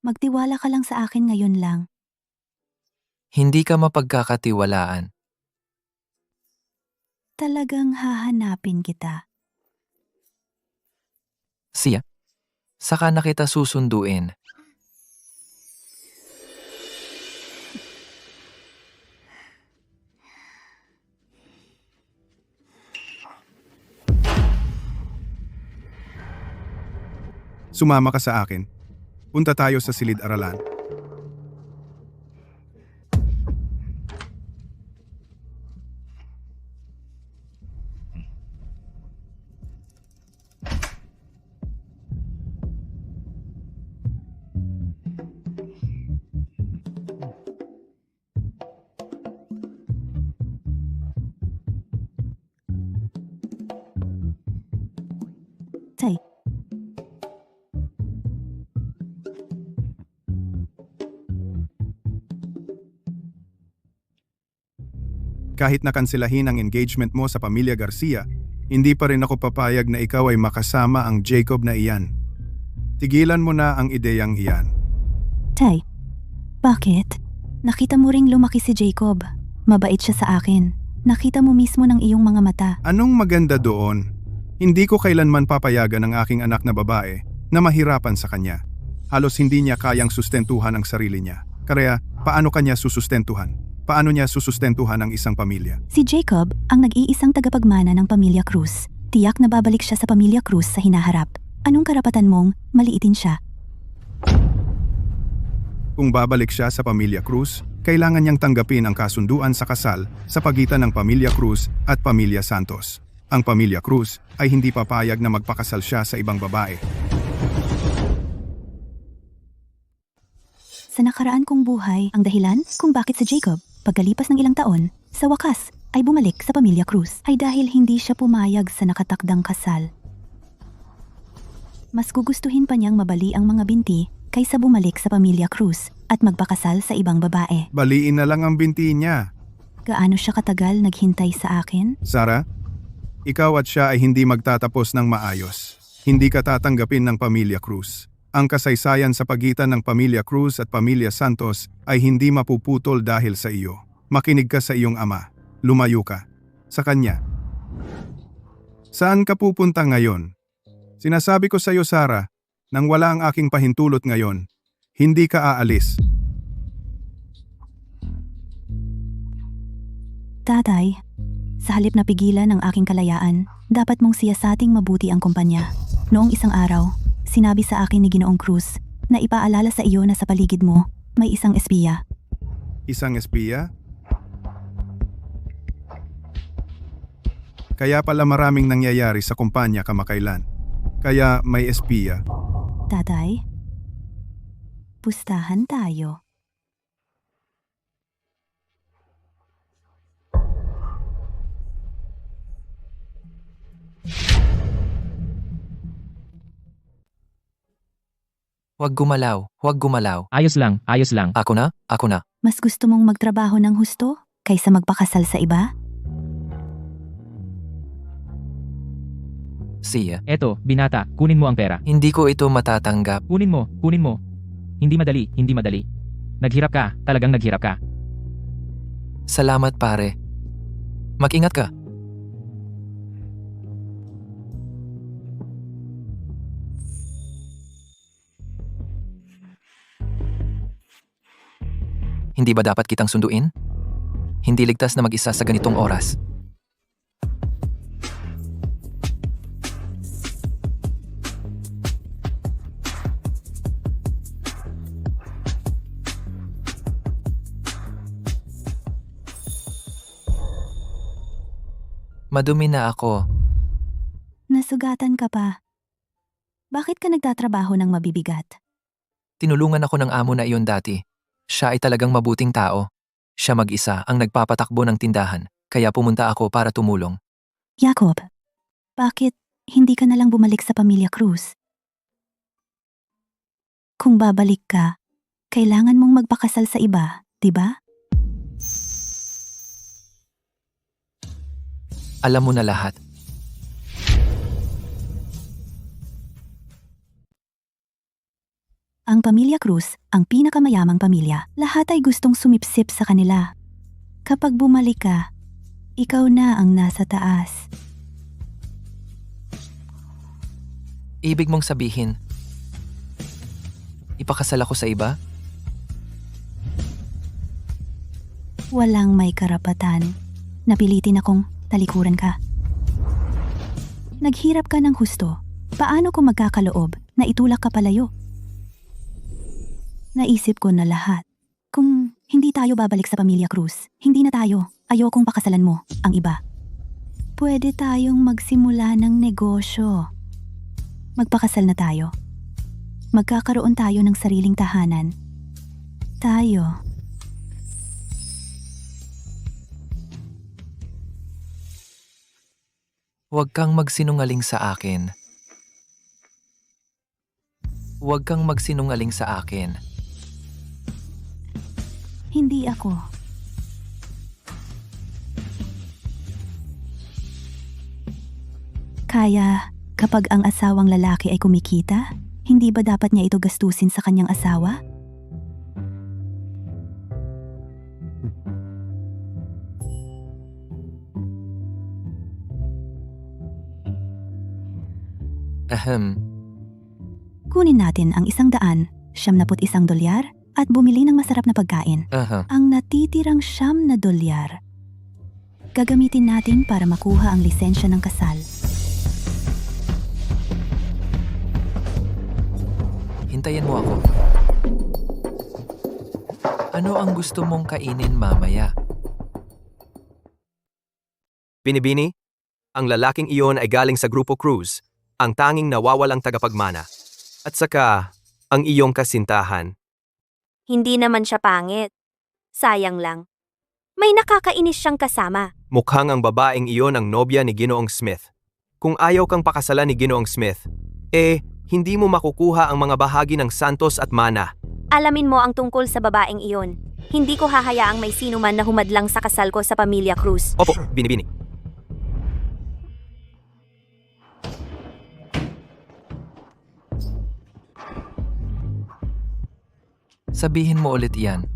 Magtiwala ka lang sa akin ngayon lang. Hindi ka mapagkakatiwalaan. Talagang hahanapin kita. Siya, saka na kita susunduin. Sumama ka sa akin. Punta tayo sa silid-aralan. Tay, Kahit nakansilahin ang engagement mo sa pamilya Garcia, hindi pa rin ako papayag na ikaw ay makasama ang Jacob na iyan. Tigilan mo na ang ideyang iyan. Tay, bakit? Nakita mo ring lumaki si Jacob. Mabait siya sa akin. Nakita mo mismo ng iyong mga mata. Anong maganda doon? Hindi ko kailanman papayagan ang aking anak na babae na mahirapan sa kanya. Halos hindi niya kayang sustentuhan ang sarili niya. Kaya paano kanya susustentuhan? Paano niya susustentuhan ang isang pamilya? Si Jacob ang nag-iisang tagapagmana ng pamilya Cruz. Tiyak na babalik siya sa pamilya Cruz sa hinaharap. Anong karapatan mong maliitin siya? Kung babalik siya sa pamilya Cruz, kailangan niyang tanggapin ang kasunduan sa kasal sa pagitan ng pamilya Cruz at pamilya Santos. Ang pamilya Cruz ay hindi papayag na magpakasal siya sa ibang babae. Sa nakaraan kong buhay, ang dahilan kung bakit si Jacob, pagkalipas ng ilang taon, sa wakas ay bumalik sa pamilya Cruz ay dahil hindi siya pumayag sa nakatakdang kasal. Mas gugustuhin pa niyang mabali ang mga binti kaysa bumalik sa pamilya Cruz at magpakasal sa ibang babae. Baliin na lang ang binti niya. Gaano siya katagal naghintay sa akin? Sarah, ikaw at siya ay hindi magtatapos ng maayos. Hindi ka tatanggapin ng pamilya Cruz. Ang kasaysayan sa pagitan ng pamilya Cruz at pamilya Santos ay hindi mapuputol dahil sa iyo. Makinig ka sa iyong ama. Lumayo ka sa kanya. Saan ka pupunta ngayon? Sinasabi ko sa iyo, Sarah, nang wala ang aking pahintulot ngayon, hindi ka aalis. Tatay, sa halip na pigilan ang aking kalayaan, dapat mong siyasating mabuti ang kumpanya. Noong isang araw, sinabi sa akin ni Ginoong Cruz na ipaalala sa iyo na sa paligid mo may isang espiya. Isang espiya? Kaya pala maraming nangyayari sa kumpanya kamakailan. Kaya may espiya. Tatay, pustahan tayo. Huwag gumalaw, huwag gumalaw. Ayos lang, ayos lang. Ako na, ako na. Mas gusto mong magtrabaho ng husto kaysa magpakasal sa iba? Siya, Eto, binata, kunin mo ang pera. hindi ko ito matatanggap. Kunin mo, kunin mo. Hindi madali, hindi madali. Naghirap ka, talagang naghirap ka. Salamat pare. Mag-ingat ka. Hindi ba dapat kitang sunduin? Hindi ligtas na mag-isa sa ganitong oras. Madumi na ako. Nasugatan ka pa. Bakit ka nagtatrabaho ng mabibigat? Tinulungan ako ng amo na iyon dati. Siya ay talagang mabuting tao. Siya mag-isa ang nagpapatakbo ng tindahan, kaya pumunta ako para tumulong. Jacob, bakit hindi ka na lang bumalik sa pamilya Cruz? Kung babalik ka, kailangan mong magpakasal sa iba, di ba? Alam mo na lahat. Ang pamilya Cruz, ang pinakamayamang pamilya, lahat ay gustong sumipsip sa kanila. Kapag bumalik ka, ikaw na ang nasa taas. Ibig mong sabihin, ipakasal ako sa iba? Walang may karapatan. Napilitin akong talikuran ka. Naghirap ka ng husto. Paano kung magkakaloob na itulak ka palayo? Naisip ko na lahat. Kung hindi tayo babalik sa pamilya Cruz, hindi na tayo. Ayokong pakasalan mo ang iba. Pwede tayong magsimula ng negosyo. Magpakasal na tayo. Magkakaroon tayo ng sariling tahanan. Tayo. Huwag kang magsinungaling sa akin. Huwag kang magsinungaling sa akin. Hindi ako. Kaya, kapag ang asawang lalaki ay kumikita, hindi ba dapat niya ito gastusin sa kanyang asawa? Ahem. Kunin natin ang $100, $71 at bumili ng masarap na pagkain. Aha. Ang natitirang $9 gagamitin natin para makuha ang lisensya ng kasal. Hintayin mo ako. Ano ang gusto mong kainin mamaya? Binibini, ang lalaking iyon ay galing sa Grupo Cruz, ang tanging nawawalang tagapagmana. At saka, ang iyong kasintahan. Hindi naman siya pangit. Sayang lang. May nakakainis siyang kasama. Mukhang ang babaeng iyon ang nobya ni Ginoong Smith. Kung ayaw kang pakasalan ni Ginoong Smith, hindi mo makukuha ang mga bahagi ng Santos at Mana. Alamin mo ang tungkol sa babaeng iyon. Hindi ko hahayaang may sino man na humadlang sa kasal ko sa pamilya Cruz. Opo, binibini. Sabihin mo ulit yan.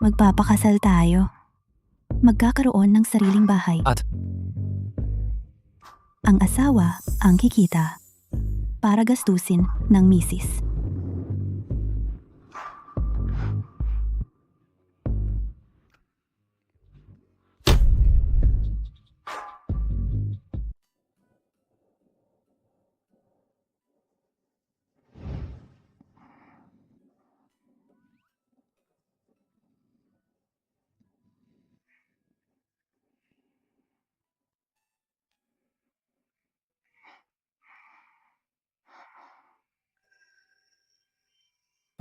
Magpapakasal tayo. Magkakaroon ng sariling bahay. At Ang asawa ang kikita para gastusin ng misis.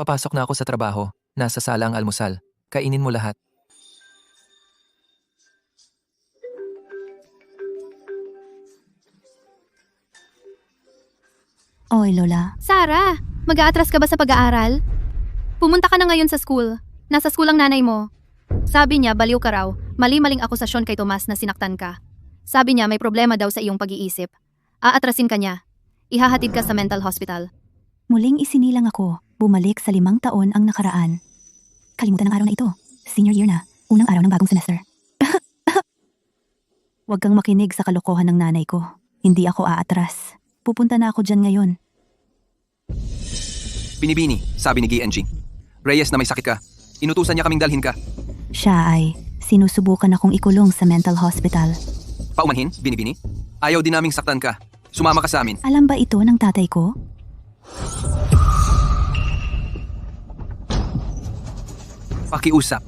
papasok na ako sa trabaho. Nasa sala ang almusal. Kainin mo lahat. Oy, Lola. Sarah, mag-aatras ka ba sa pag-aaral? Pumunta ka na ngayon sa school. Nasa school ang nanay mo. Sabi niya, baliw ka raw. Mali-maling akusasyon kay Tomas na sinaktan ka. Sabi niya, may problema daw sa iyong pag-iisip. Aatrasin ka niya. Ihahatid ka sa mental hospital. Muling isinilang ako. Bumalik sa 5 taon ang nakaraan. Kalimutan ang araw na ito. Senior year na. Unang araw ng bagong semester. Huwag kang makinig sa kalokohan ng nanay ko. Hindi ako aatras. Pupunta na ako dyan ngayon. Binibini, sabi ni GNG. Reyes na may sakit ka. Inutusan niya kaming dalhin ka. Siya ay sinusubukan akong ikulong sa mental hospital. Paumanhin, Binibini. Ayaw din naming saktan ka. Sumama ka sa amin. Alam ba ito ng tatay ko? Pakiusap.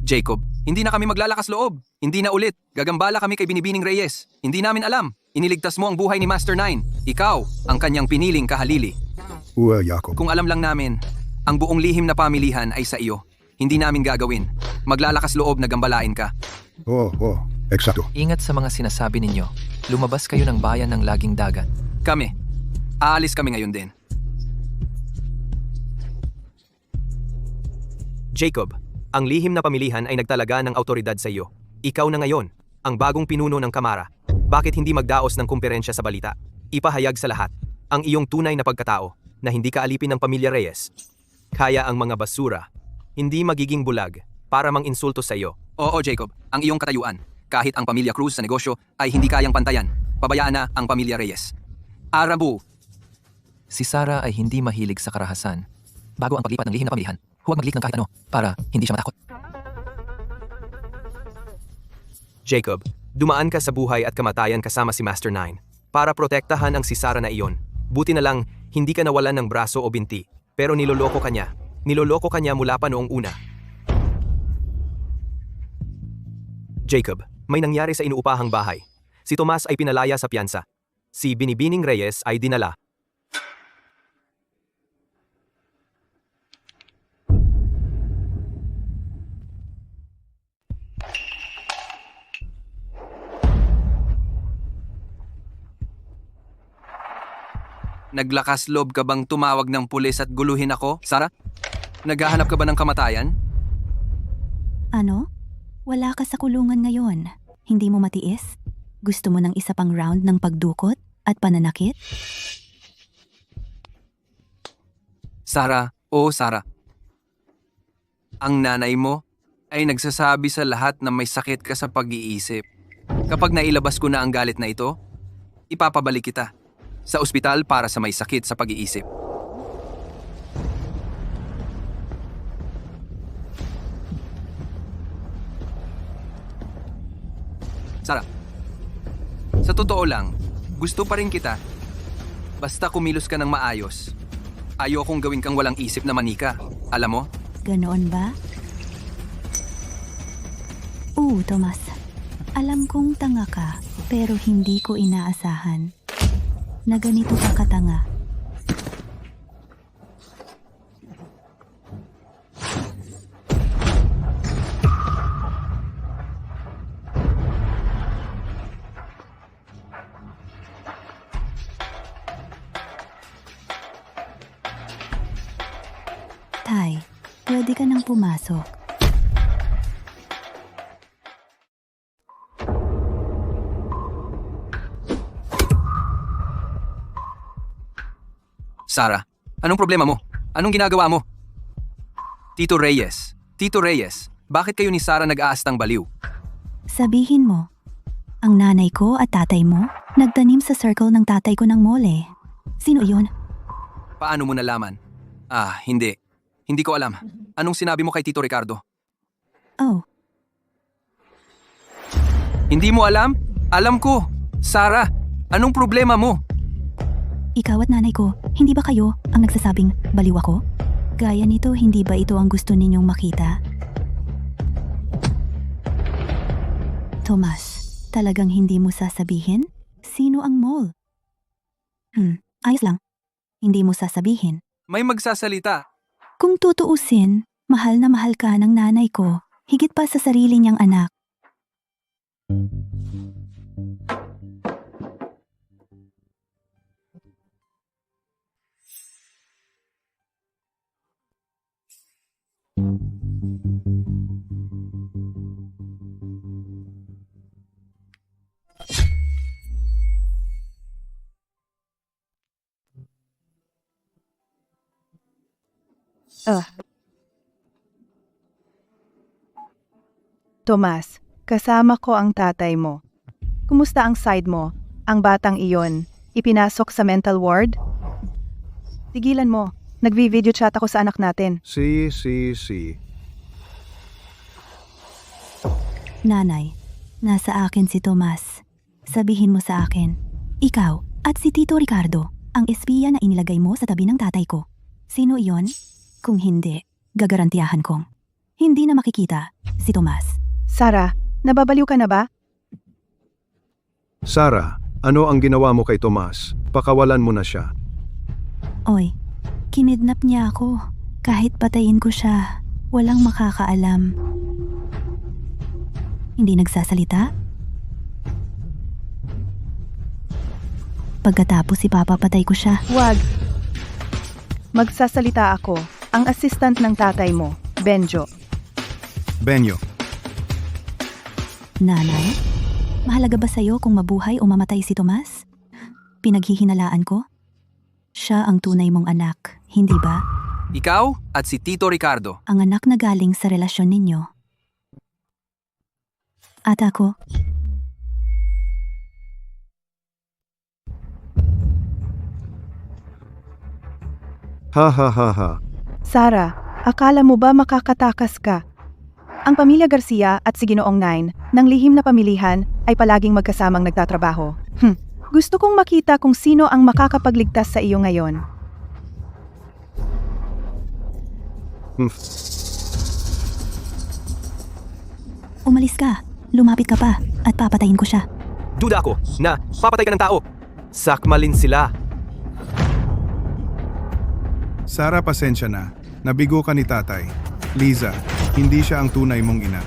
Jacob, hindi na kami maglalakas loob. Hindi na ulit. Gagambala kami kay Binibining Reyes. Hindi namin alam. Iniligtas mo ang buhay ni Master Nine. Ikaw, ang kanyang piniling kahalili. Jacob. Kung alam lang namin, ang buong lihim na pamilihan ay sa iyo. Hindi namin gagawin. Maglalakas loob na gambalain ka. Eksakto. Ingat sa mga sinasabi ninyo. Lumabas kayo ng bayan ng laging dagat. Kami. Aalis kami ngayon din. Jacob, ang lihim na pamilihan ay nagtalaga ng autoridad sa iyo. Ikaw na ngayon, ang bagong pinuno ng Kamara. Bakit hindi magdaos ng kumperensya sa balita? Ipahayag sa lahat ang iyong tunay na pagkatao na hindi ka alipin ng pamilya Reyes. Kaya ang mga basura, hindi magiging bulag para mang-insulto sa iyo. Oo, Jacob. Ang iyong katayuan. Kahit ang pamilya Cruz sa negosyo ay hindi kayang pantayan. Pabayaan na ang pamilya Reyes. Arabu. Si Sarah ay hindi mahilig sa karahasan. Bago ang paglipat ng lihim na pamilihan, huwag mag-leak ng kahit ano para hindi siya matakot. Jacob, dumaan ka sa buhay at kamatayan kasama si Master Nine para protektahan ang si Sarah na iyon. Buti na lang, hindi ka nawalan ng braso o binti, pero niloloko ka niya. Niloloko ka niya mula pa noong una. Jacob, may nangyari sa inuupahang bahay. Si Tomas ay pinalaya sa piyansa. Si Binibining Reyes ay dinala. Naglakas loob ka bang tumawag ng pulis at guluhin ako, Sarah? Naghahanap ka ba ng kamatayan? Ano? Wala ka sa kulungan ngayon. Hindi mo matiis? Gusto mo ng isa pang round ng pagdukot at pananakit? Sarah, Sarah. Ang nanay mo ay nagsasabi sa lahat na may sakit ka sa pag-iisip. Kapag nailabas ko na ang galit na ito, ipapabalik kita sa ospital para sa may sakit sa pag-iisip. Sarah, sa totoo lang, gusto pa rin kita. Basta kumilos ka ng maayos. Ayokong gawin kang walang isip na manika. Alam mo? Ganoon ba? Oo, Tomas. Alam kong tanga ka, pero hindi ko inaasahan na ganito ka katanga. Tay, pwede ka nang pumasok. Sarah, anong problema mo? Anong ginagawa mo? Tito Reyes, bakit kayo ni Sarah nag-aastang baliw? Sabihin mo, ang nanay ko at tatay mo nagtanim sa circle ng tatay ko ng mole. Sino yun? Paano mo nalaman? Hindi. Hindi ko alam. Anong sinabi mo kay Tito Ricardo? Oh, Hindi mo alam? Alam ko. Sarah, anong problema mo? ikaw at nanay ko, hindi ba kayo ang nagsasabing baliw ako? Gaya nito, hindi ba ito ang gusto ninyong makita? Tomas, talagang hindi mo sasabihin? Sino ang mole? Ayos lang. Hindi mo sasabihin. May magsasalita. Kung tutuusin, mahal na mahal ka ng nanay ko, higit pa sa sarili niyang anak. Tomas, kasama ko ang tatay mo. Kumusta ang side mo? Ang batang iyon, ipinasok sa mental ward? Tigilan mo. Nagvi-video chat ako sa anak natin. Si. Nanay, nasa akin si Tomas. Sabihin mo sa akin, ikaw at si Tito Ricardo, ang espiya na inilagay mo sa tabi ng tatay ko. Sino iyon? Kung hindi, gagarantiyahan kong hindi na makikita si Tomas. Sarah, nababaliw ka na ba? Sarah, ano ang ginawa mo kay Tomas? Pakawalan mo na siya. Oy, kinidnap niya ako. Kahit patayin ko siya, walang makakaalam. Hindi nagsasalita? Pagkatapos ipapapatay ko siya. Wag. Magsasalita ako. Ang assistant ng tatay mo, Benjo. Benyo, Nanay, mahalaga ba sa'yo kung mabuhay o mamatay si Tomas? Pinaghihinalaan ko? Siya ang tunay mong anak, hindi ba? Ikaw at si Tito Ricardo. Ang anak na galing sa relasyon ninyo. At ako, ha. Sarah, akala mo ba makakatakas ka? Ang pamilya Garcia at si Ginoong Nine ng lihim na pamilihan ay palaging magkasamang nagtatrabaho. Gusto kong makita kung sino ang makakapagligtas sa iyo ngayon. umalis ka. Lumapit ka pa at papatayin ko siya. Duda ako na papatay ka ng tao. Sakmalin sila. Sarah, pasensya na. Nabigo ka ni tatay. Liza, hindi siya ang tunay mong ina.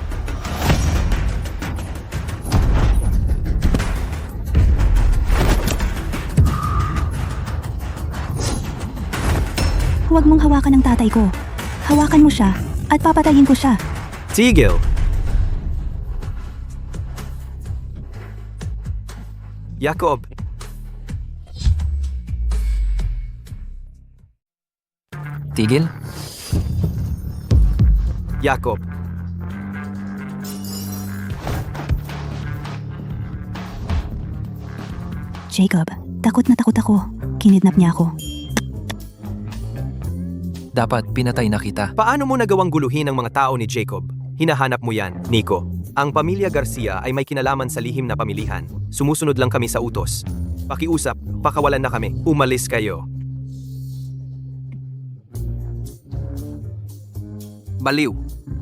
Huwag mong hawakan ng tatay ko. Hawakan mo siya at papatayin ko siya. Tigil. Jacob. Tigil? Jacob, Jacob, takot na takot ako. Kinidnap niya ako. Dapat pinatay na kita. Paano mo nagawang guluhin ang mga tao ni Jacob? Hinahanap mo yan, Nico. Ang pamilya Garcia ay may kinalaman sa lihim na pamilihan. Sumusunod lang kami sa utos. Pakiusap, pakawalan na kami. Umalis kayo. baliw.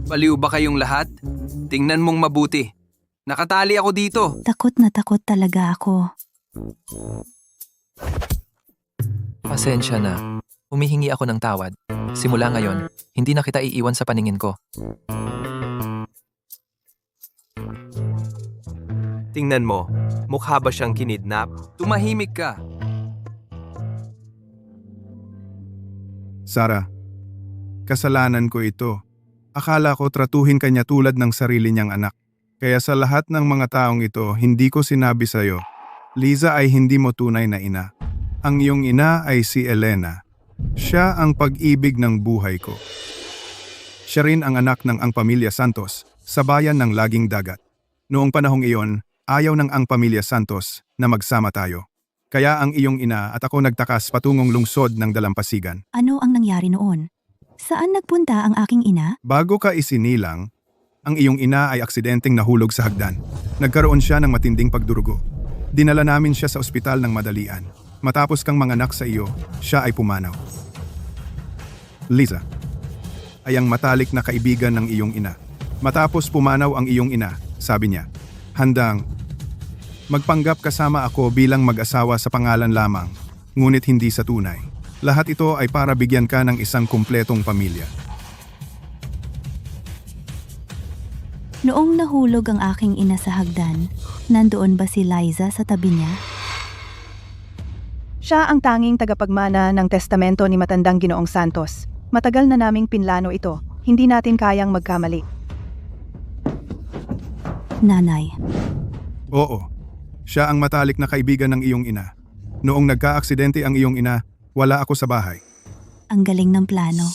Baliw ba kayong lahat? Tingnan mong mabuti. Nakatali ako dito. Takot na takot talaga ako. Pasensya na. Humihingi ako ng tawad. Simula ngayon, hindi na kita iiwan sa paningin ko. Tingnan mo, mukha ba siyang kinidnap? Tumahimik ka. Sarah, kasalanan ko ito. Akala ko tratuhin kanya tulad ng sarili niyang anak. Kaya sa lahat ng mga taong ito, hindi ko sinabi sa'yo, Liza ay hindi mo tunay na ina. Ang iyong ina ay si Elena. Siya ang pag-ibig ng buhay ko. Siya rin ang anak ng ang pamilya Santos sa bayan ng Laging Dagat. Noong panahong iyon, ayaw ng ang pamilya Santos na magsama tayo. Kaya ang iyong ina at ako nagtakas patungong lungsod ng Dalampasigan. Ano ang nangyari noon? Saan nagpunta ang aking ina? Bago ka isinilang, ang iyong ina ay aksidenteng nahulog sa hagdan. Nagkaroon siya ng matinding pagdurugo. Dinala namin siya sa ospital ng madalian. Matapos kang manganak sa iyo, siya ay pumanaw. Liza ay ang matalik na kaibigan ng iyong ina. Matapos pumanaw ang iyong ina, sabi niya, handang magpanggap kasama ako bilang mag-asawa sa pangalan lamang, ngunit hindi sa tunay. Lahat ito ay para bigyan ka ng isang kumpletong pamilya. Noong nahulog ang aking ina sa hagdan, nandoon ba si Liza sa tabi niya? Siya ang tanging tagapagmana ng testamento ni Matandang Ginoong Santos. Matagal na naming pinlano ito. Hindi natin kayang magkamali. Nanay, Oo, siya ang matalik na kaibigan ng iyong ina. Noong nagka-aksidente ang iyong ina, wala ako sa bahay. ang galing ng plano.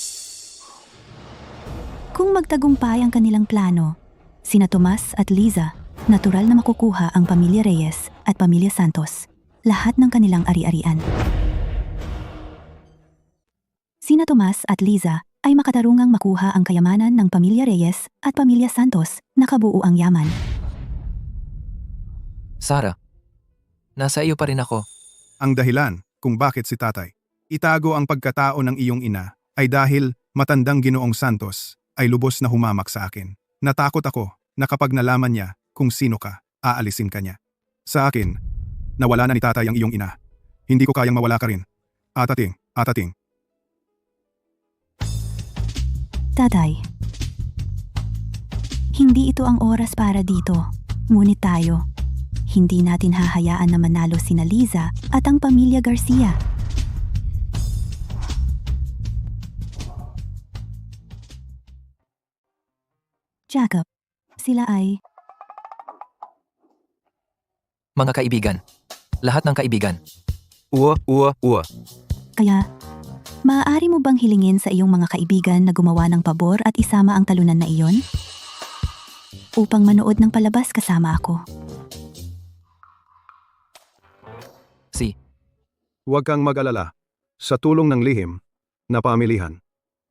Kung magtagumpay ang kanilang plano, sina Tomas at Liza, natural na makukuha ang pamilya Reyes at pamilya Santos, lahat ng kanilang ari-arian. Sina Tomas at Liza ay makatarungang makuha ang kayamanan ng pamilya Reyes at pamilya Santos na kabuo ang yaman. Sarah, nasa iyo pa rin ako. Ang dahilan kung bakit si tatay itago ang pagkatao ng iyong ina ay dahil Matandang Ginoong Santos ay lubos na humamak sa akin. Natakot ako na kapag nalaman niya kung sino ka, aalisin ka niya. Sa akin, nawala na ni tatay ang iyong ina. Hindi ko kayang mawala ka rin. Atating. Tatay, hindi ito ang oras para dito. Ngunit tayo, hindi natin hahayaan na manalo sina Liza at ang pamilya Garcia. Jacob, sila ay... Mga kaibigan. Lahat ng kaibigan. Uwa. Kaya, maaari mo bang hilingin sa iyong mga kaibigan na gumawa ng pabor at isama ang talunan na iyon? Upang manood ng palabas kasama ako. Huwag kang mag-alala. Sa tulong ng lihim na pamilihan.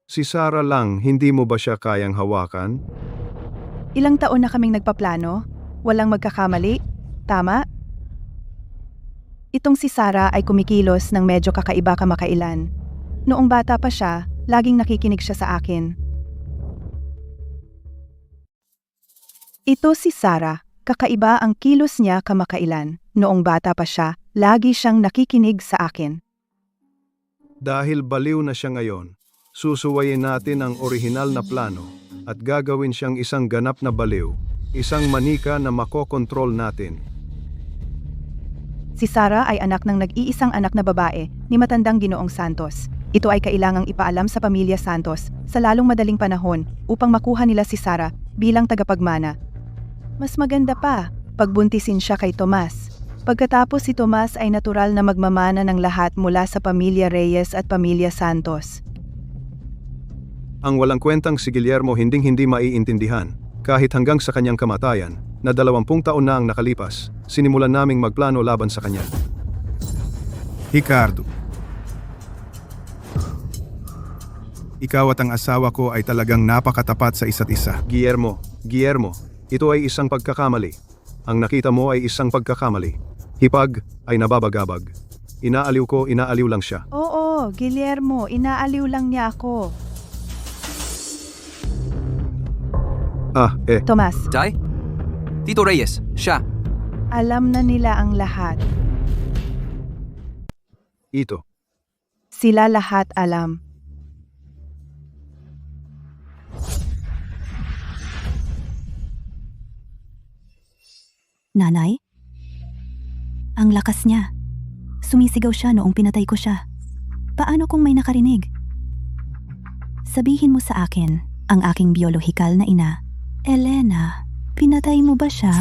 Si Sarah lang, hindi mo ba siya kayang hawakan? Ilang taon na kaming nagpaplano? Walang magkakamali? Tama? Itong si Sarah ay kumikilos ng medyo kakaiba kamakailan. Noong bata pa siya, laging nakikinig siya sa akin. Ito si Sarah, kakaiba ang kilos niya kamakailan. Noong bata pa siya, lagi siyang nakikinig sa akin. Dahil baliw na siya ngayon, susuwayin natin ang orihinal na plano at gagawin siyang isang ganap na baliw, isang manika na makokontrol natin. Si Sarah ay anak ng nag-iisang anak na babae ni Matandang Ginoong Santos. Ito ay kailangang ipaalam sa pamilya Santos sa lalong madaling panahon upang makuha nila si Sarah bilang tagapagmana. Mas maganda pa, pagbuntisin siya kay Tomas. Pagkatapos si Tomas ay natural na magmamana ng lahat mula sa pamilya Reyes at pamilya Santos. Ang walang kwentang si Guillermo hinding-hindi maiintindihan. Kahit hanggang sa kanyang kamatayan, na 20 taon na ang nakalipas, sinimulan naming magplano laban sa kanya. Ricardo. Ikaw at ang asawa ko ay talagang napakatapat sa isa't isa. Guillermo, ito ay isang pagkakamali. Ang nakita mo ay isang pagkakamali. Hipag ay nababagabag. Inaaliw lang siya. Oo, Guillermo, inaaliw lang niya ako. Tomas, Jai? Tito Reyes, siya. alam na nila ang lahat. Ito. Sila lahat alam. Nanay? Ang lakas niya. Sumisigaw siya noong pinatay ko siya. Paano kung may nakarinig? Sabihin mo sa akin, ang aking biolohikal na ina, Elena, pinatay mo ba siya?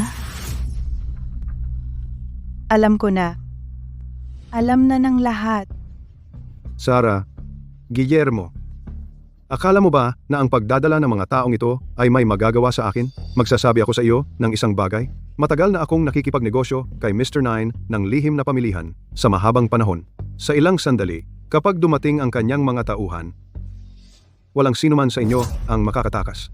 Alam ko na. Alam na ng lahat. Sarah, Guillermo, akala mo ba na ang pagdadala ng mga taong ito ay may magagawa sa akin? Magsasabi ako sa iyo ng isang bagay. Matagal na akong nakikipagnegosyo kay Mr. Nine ng lihim na pamilihan sa mahabang panahon. Sa ilang sandali, kapag dumating ang kanyang mga tauhan, walang sino man sa inyo ang makakatakas.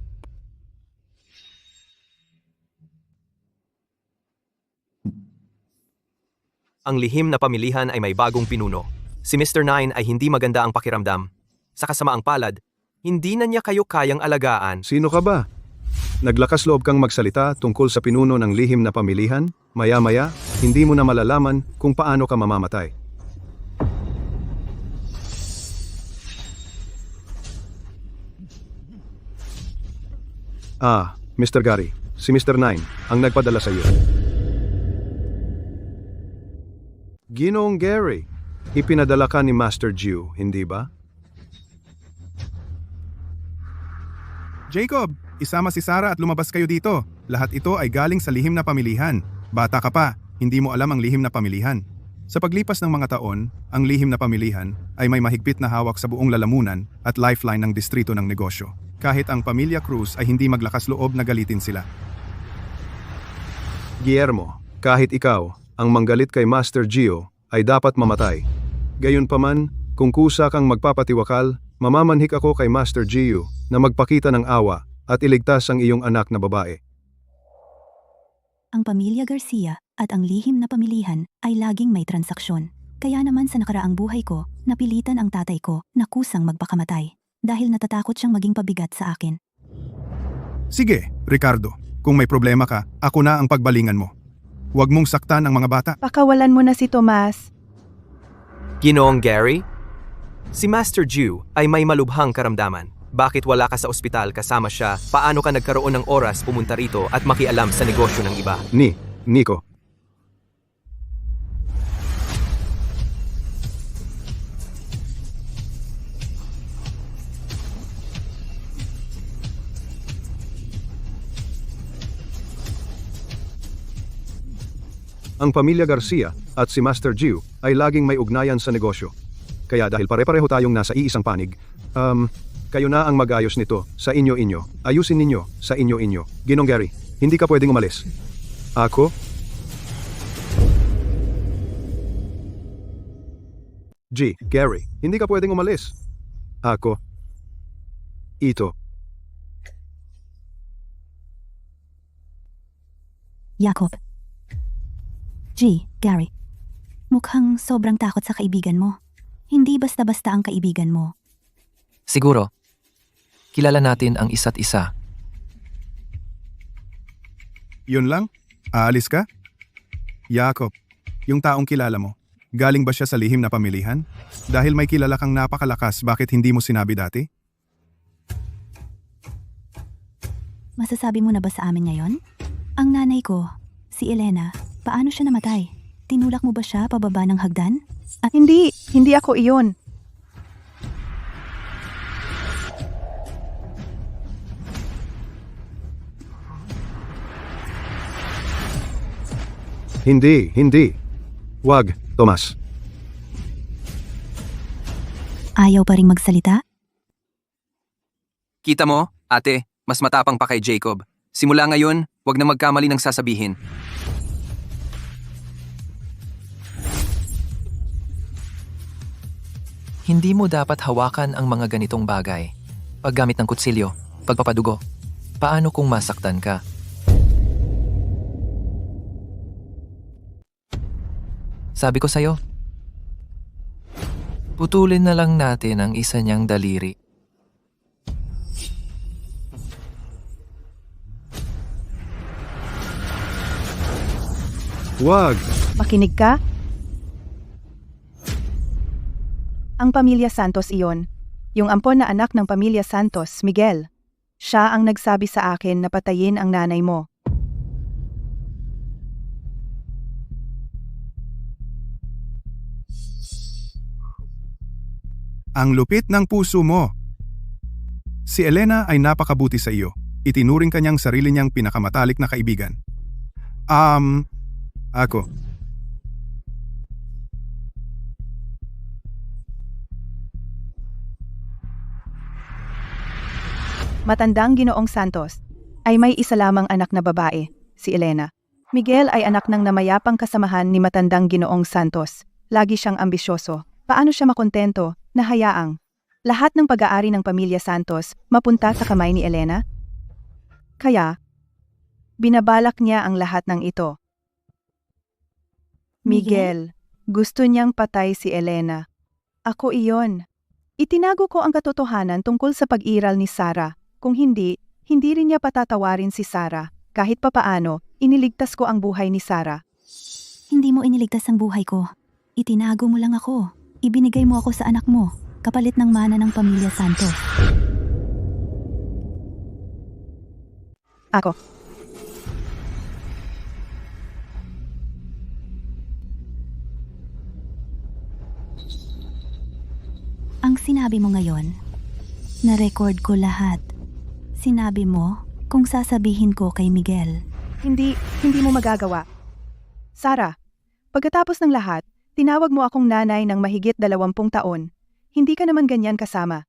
Ang lihim na pamilihan ay may bagong pinuno. Si Mr. Nine ay hindi maganda ang pakiramdam. Sa kasamaang palad, hindi na niya kayo kayang alagaan. Sino ka ba? Naglakas loob kang magsalita tungkol sa pinuno ng lihim na pamilihan? Maya-maya, hindi mo na malalaman kung paano ka mamamatay. Mr. Gary, si Mr. Nine ang nagpadala sa iyo. Ginoong Gary, ipinadala ka ni Master Jew, hindi ba? Jacob, isama si Sarah at lumabas kayo dito. Lahat ito ay galing sa lihim na pamilihan. Bata ka pa, hindi mo alam ang lihim na pamilihan. Sa paglipas ng mga taon, ang lihim na pamilihan ay may mahigpit na hawak sa buong lalamunan at lifeline ng distrito ng negosyo. Kahit ang pamilya Cruz ay hindi maglakas loob na galitin sila. Guillermo, kahit ikaw, ang manggalit kay Master Gio, ay dapat mamatay. Gayunpaman, kung kusa kang magpapatiwakal, mamamanhik ako kay Master Gio na magpakita ng awa at iligtas ang iyong anak na babae. Ang pamilya Garcia at ang lihim na pamilihan ay laging may transaksyon. Kaya naman sa nakaraang buhay ko, napilitan ang tatay ko na kusang magpakamatay dahil natatakot siyang maging pabigat sa akin. Sige, Ricardo, kung may problema ka, ako na ang pagbalingan mo. Huwag mong saktan ang mga bata. Pakawalan mo na si Tomas. Ginoong Gary? Si Master Jew ay may malubhang karamdaman. Bakit wala ka sa ospital kasama siya? Paano ka nagkaroon ng oras pumunta rito at makialam sa negosyo ng iba? Nico. Ang pamilya Garcia at si Master Jew ay laging may ugnayan sa negosyo. Kaya dahil pare-pareho tayong nasa iisang panig, kayo na ang mag-ayos nito sa inyo-inyo. Ayusin ninyo sa inyo-inyo. Ginong Gary, hindi ka pwedeng umalis. Ako? Gary, hindi ka pwedeng umalis. Ako? Ito. Jacob. Gary. Mukhang sobrang takot sa kaibigan mo. Hindi basta-basta ang kaibigan mo. Siguro, kilala natin ang isa't isa. Yun lang? Aalis ka? Jacob, yung taong kilala mo, galing ba siya sa lihim na pamilihan? Dahil may kilala kang napakalakas, bakit hindi mo sinabi dati? Masasabi mo na ba sa amin ngayon? Ang nanay ko, si Elena, paano siya namatay? Tinulak mo ba siya pababa ng hagdan? Hindi ako iyon. Hindi. Wag, Tomas. Ayaw pa ring magsalita? Kita mo, ate, mas matapang pa kay Jacob. Simula ngayon, wag na magkamali ng sasabihin. Hindi mo dapat hawakan ang mga ganitong bagay. Paggamit ng kutsilyo, pagpapadugo. Paano kung masaktan ka? Sabi ko sa'yo, putulin na lang natin ang isa niyang daliri. Wag! Makinig ka? Ang pamilya Santos iyon. Yung ampon na anak ng pamilya Santos, Miguel. Siya ang nagsabi sa akin na patayin ang nanay mo. Ang lupit ng puso mo. Si Elena ay napakabuti sa iyo. Itinuring kanyang sarili niyang pinakamatalik na kaibigan. Ako. Matandang Ginoong Santos ay may isa lamang anak na babae, si Elena. Miguel ay anak ng namayapang kasamahan ni matandang Ginoong Santos. Lagi siyang ambisyoso. Paano siya makontento na hayaang lahat ng pag-aari ng pamilya Santos mapunta sa kamay ni Elena? Kaya, binabalak niya ang lahat ng ito. Miguel, gusto niyang patay si Elena. Ako iyon. Itinago ko ang katotohanan tungkol sa pag-iral ni Sarah. Kung hindi, hindi rin niya patatawarin si Sarah. Kahit papaano, iniligtas ko ang buhay ni Sarah. Hindi mo iniligtas ang buhay ko. Itinago mo lang ako. Ibinigay mo ako sa anak mo, kapalit ng mana ng pamilya Santos. Ako. Ang sinabi mo ngayon, na-record ko lahat. Sinabi mo kung sasabihin ko kay Miguel. Hindi mo magagawa. Sarah, pagkatapos ng lahat, tinawag mo akong nanay ng mahigit 20 taon. Hindi ka naman ganyan kasama.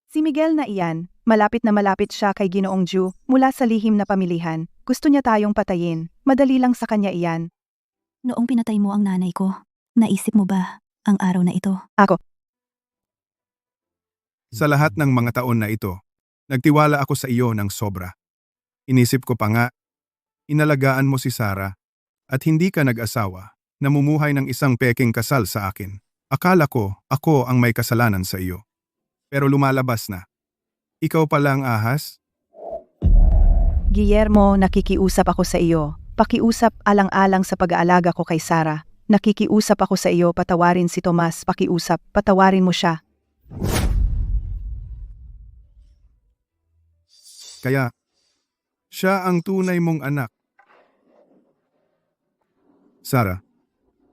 Si Miguel na iyan, malapit na malapit siya kay Ginoong Ju mula sa lihim na pamilihan. Gusto niya tayong patayin. Madali lang sa kanya iyan. Noong pinatay mo ang nanay ko, naisip mo ba ang araw na ito? Ako. Sa lahat ng mga taon na ito, nagtiwala ako sa iyo ng sobra. Inisip ko pa nga, inalagaan mo si Sarah at hindi ka nag-asawa, namumuhay ng isang peking kasal sa akin. Akala ko, ako ang may kasalanan sa iyo. Pero lumalabas na. Ikaw pala ang ahas? Guillermo, nakikiusap ako sa iyo. Pakiusap alang-alang sa pag-aalaga ko kay Sarah. Nakikiusap ako sa iyo, patawarin si Tomas. Pakiusap, patawarin mo siya. Kaya, siya ang tunay mong anak. Sarah,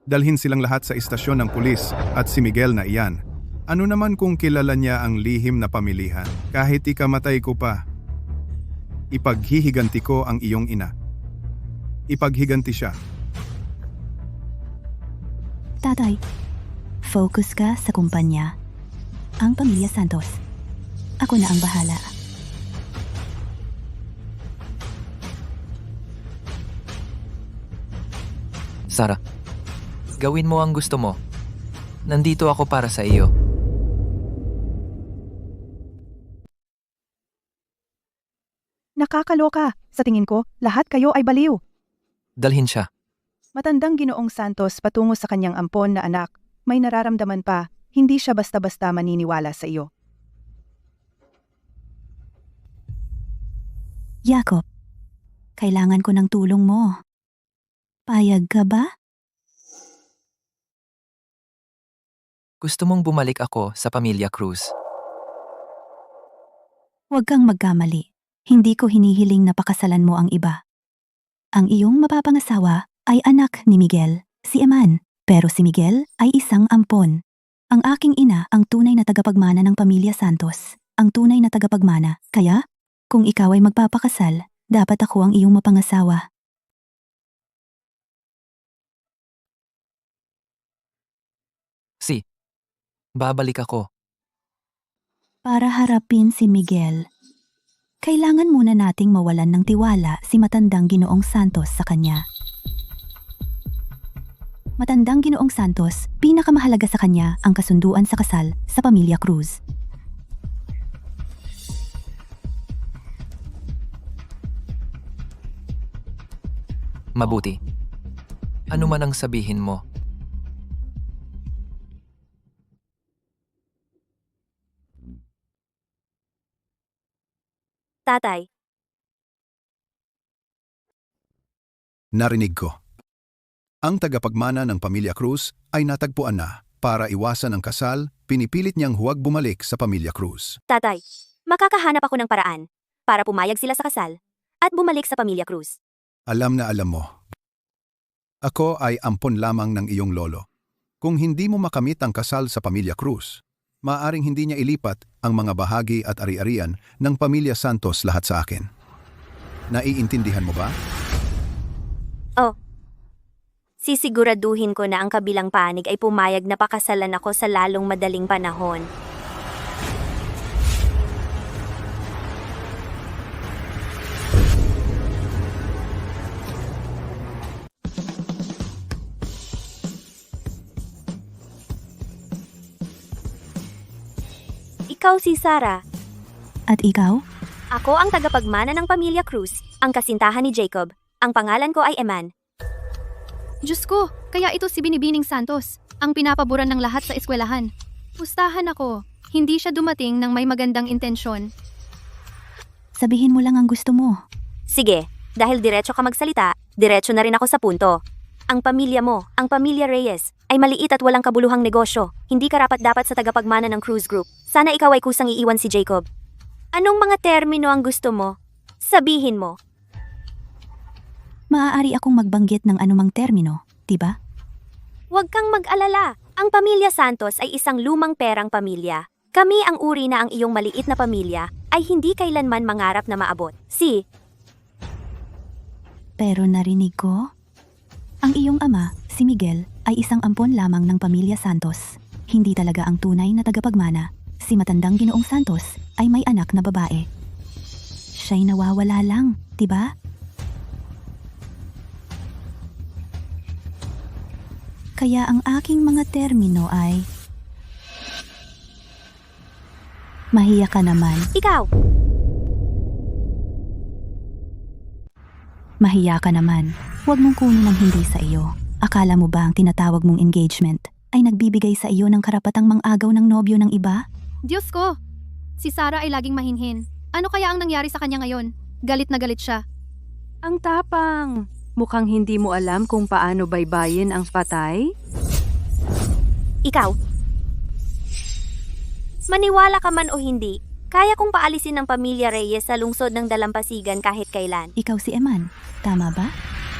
dalhin silang lahat sa istasyon ng pulis at si Miguel na iyan. Ano naman kung kilala niya ang lihim na pamilihan? Kahit ikamatay ko pa, ipaghihiganti ko ang iyong ina. Ipaghiganti siya. Tatay, focus ka sa kumpanya. Ang pamilya Santos. Ako na ang bahala. Sarah, gawin mo ang gusto mo. Nandito ako para sa iyo. Nakakaloka. Sa tingin ko, lahat kayo ay baliw. Dalhin siya. Matandang Ginoong Santos patungo sa kanyang ampon na anak. May nararamdaman pa, hindi siya basta-basta maniniwala sa iyo. Jacob, kailangan ko ng tulong mo. Payag ka ba? Gusto mong bumalik ako sa pamilya Cruz. Huwag kang magkamali. Hindi ko hinihiling na pakasalan mo ang iba. Ang iyong mapapangasawa ay anak ni Miguel, si Eman. Pero si Miguel ay isang ampon. Ang aking ina ang tunay na tagapagmana ng pamilya Santos. Ang tunay na tagapagmana. Kaya, kung ikaw ay magpapakasal, dapat ako ang iyong mapangasawa. Babalik ako. Para harapin si Miguel Kailangan muna nating mawalan ng tiwala si matandang Ginoong Santos sa kanya. Matandang Ginoong Santos, pinakamahalaga sa kanya ang kasunduan sa kasal sa pamilya Cruz. Mabuti. Ano man ang sabihin mo, Tatay, Narinig ko. Ang tagapagmana ng pamilya Cruz ay natagpuan na. Para iwasan ang kasal, pinipilit niyang huwag bumalik sa pamilya Cruz. tatay, makakahanap ako ng paraan para pumayag sila sa kasal at bumalik sa pamilya Cruz. Alam na alam mo. Ako ay ampon lamang ng iyong lolo. Kung hindi mo makamit ang kasal sa pamilya Cruz, maaring hindi niya ilipat ang mga bahagi at ari-arian ng pamilya Santos lahat sa akin. Naiintindihan mo ba? Oh, sisiguraduhin ko na ang kabilang panig ay pumayag na pakasalan ako sa lalong madaling panahon. Ikaw si Sarah. At ikaw? Ako ang tagapagmana ng pamilya Cruz, ang kasintahan ni Jacob. Ang pangalan ko ay Eman. Diyos ko, kaya ito si Binibining Santos, ang pinapaboran ng lahat sa eskwelahan. Pustahan ako, hindi siya dumating ng may magandang intensyon. Sabihin mo lang ang gusto mo. Sige, dahil diretso ka magsalita, diretso na rin ako sa punto. Ang pamilya mo, ang pamilya Reyes, ay maliit at walang kabuluhang negosyo. Hindi karapat-dapat sa tagapagmana ng Cruz Group. Sana ikaw ay kusang iiwan si Jacob. Anong mga termino ang gusto mo? Sabihin mo. Maaari akong magbanggit ng anumang termino, diba? Huwag kang mag-alala. Ang pamilya Santos ay isang lumang perang pamilya. Kami ang uri na ang iyong maliit na pamilya ay hindi kailanman mangarap na maabot. Pero narinig ko, ang iyong ama, si Miguel, ay isang ampon lamang ng pamilya Santos. Hindi talaga ang tunay na tagapagmana. Si matandang Ginoong Santos ay may anak na babae. Siya'y nawawala lang, diba? Kaya ang aking mga termino ay... Mahiya ka naman. Ikaw! Mahiya ka naman. Huwag mong kunin ang hindi sa iyo. Akala mo ba ang tinatawag mong engagement ay nagbibigay sa iyo ng karapatang mang-agaw ng nobyo ng iba? Diyos ko! Si Sarah ay laging mahinhin. Ano kaya ang nangyari sa kanya ngayon? Galit na galit siya. Ang tapang! Mukhang hindi mo alam kung paano baybayin ang patay? Ikaw! Maniwala ka man o hindi, kaya kong paalisin ng pamilya Reyes sa lungsod ng dalampasigan kahit kailan. Ikaw si Eman, tama ba?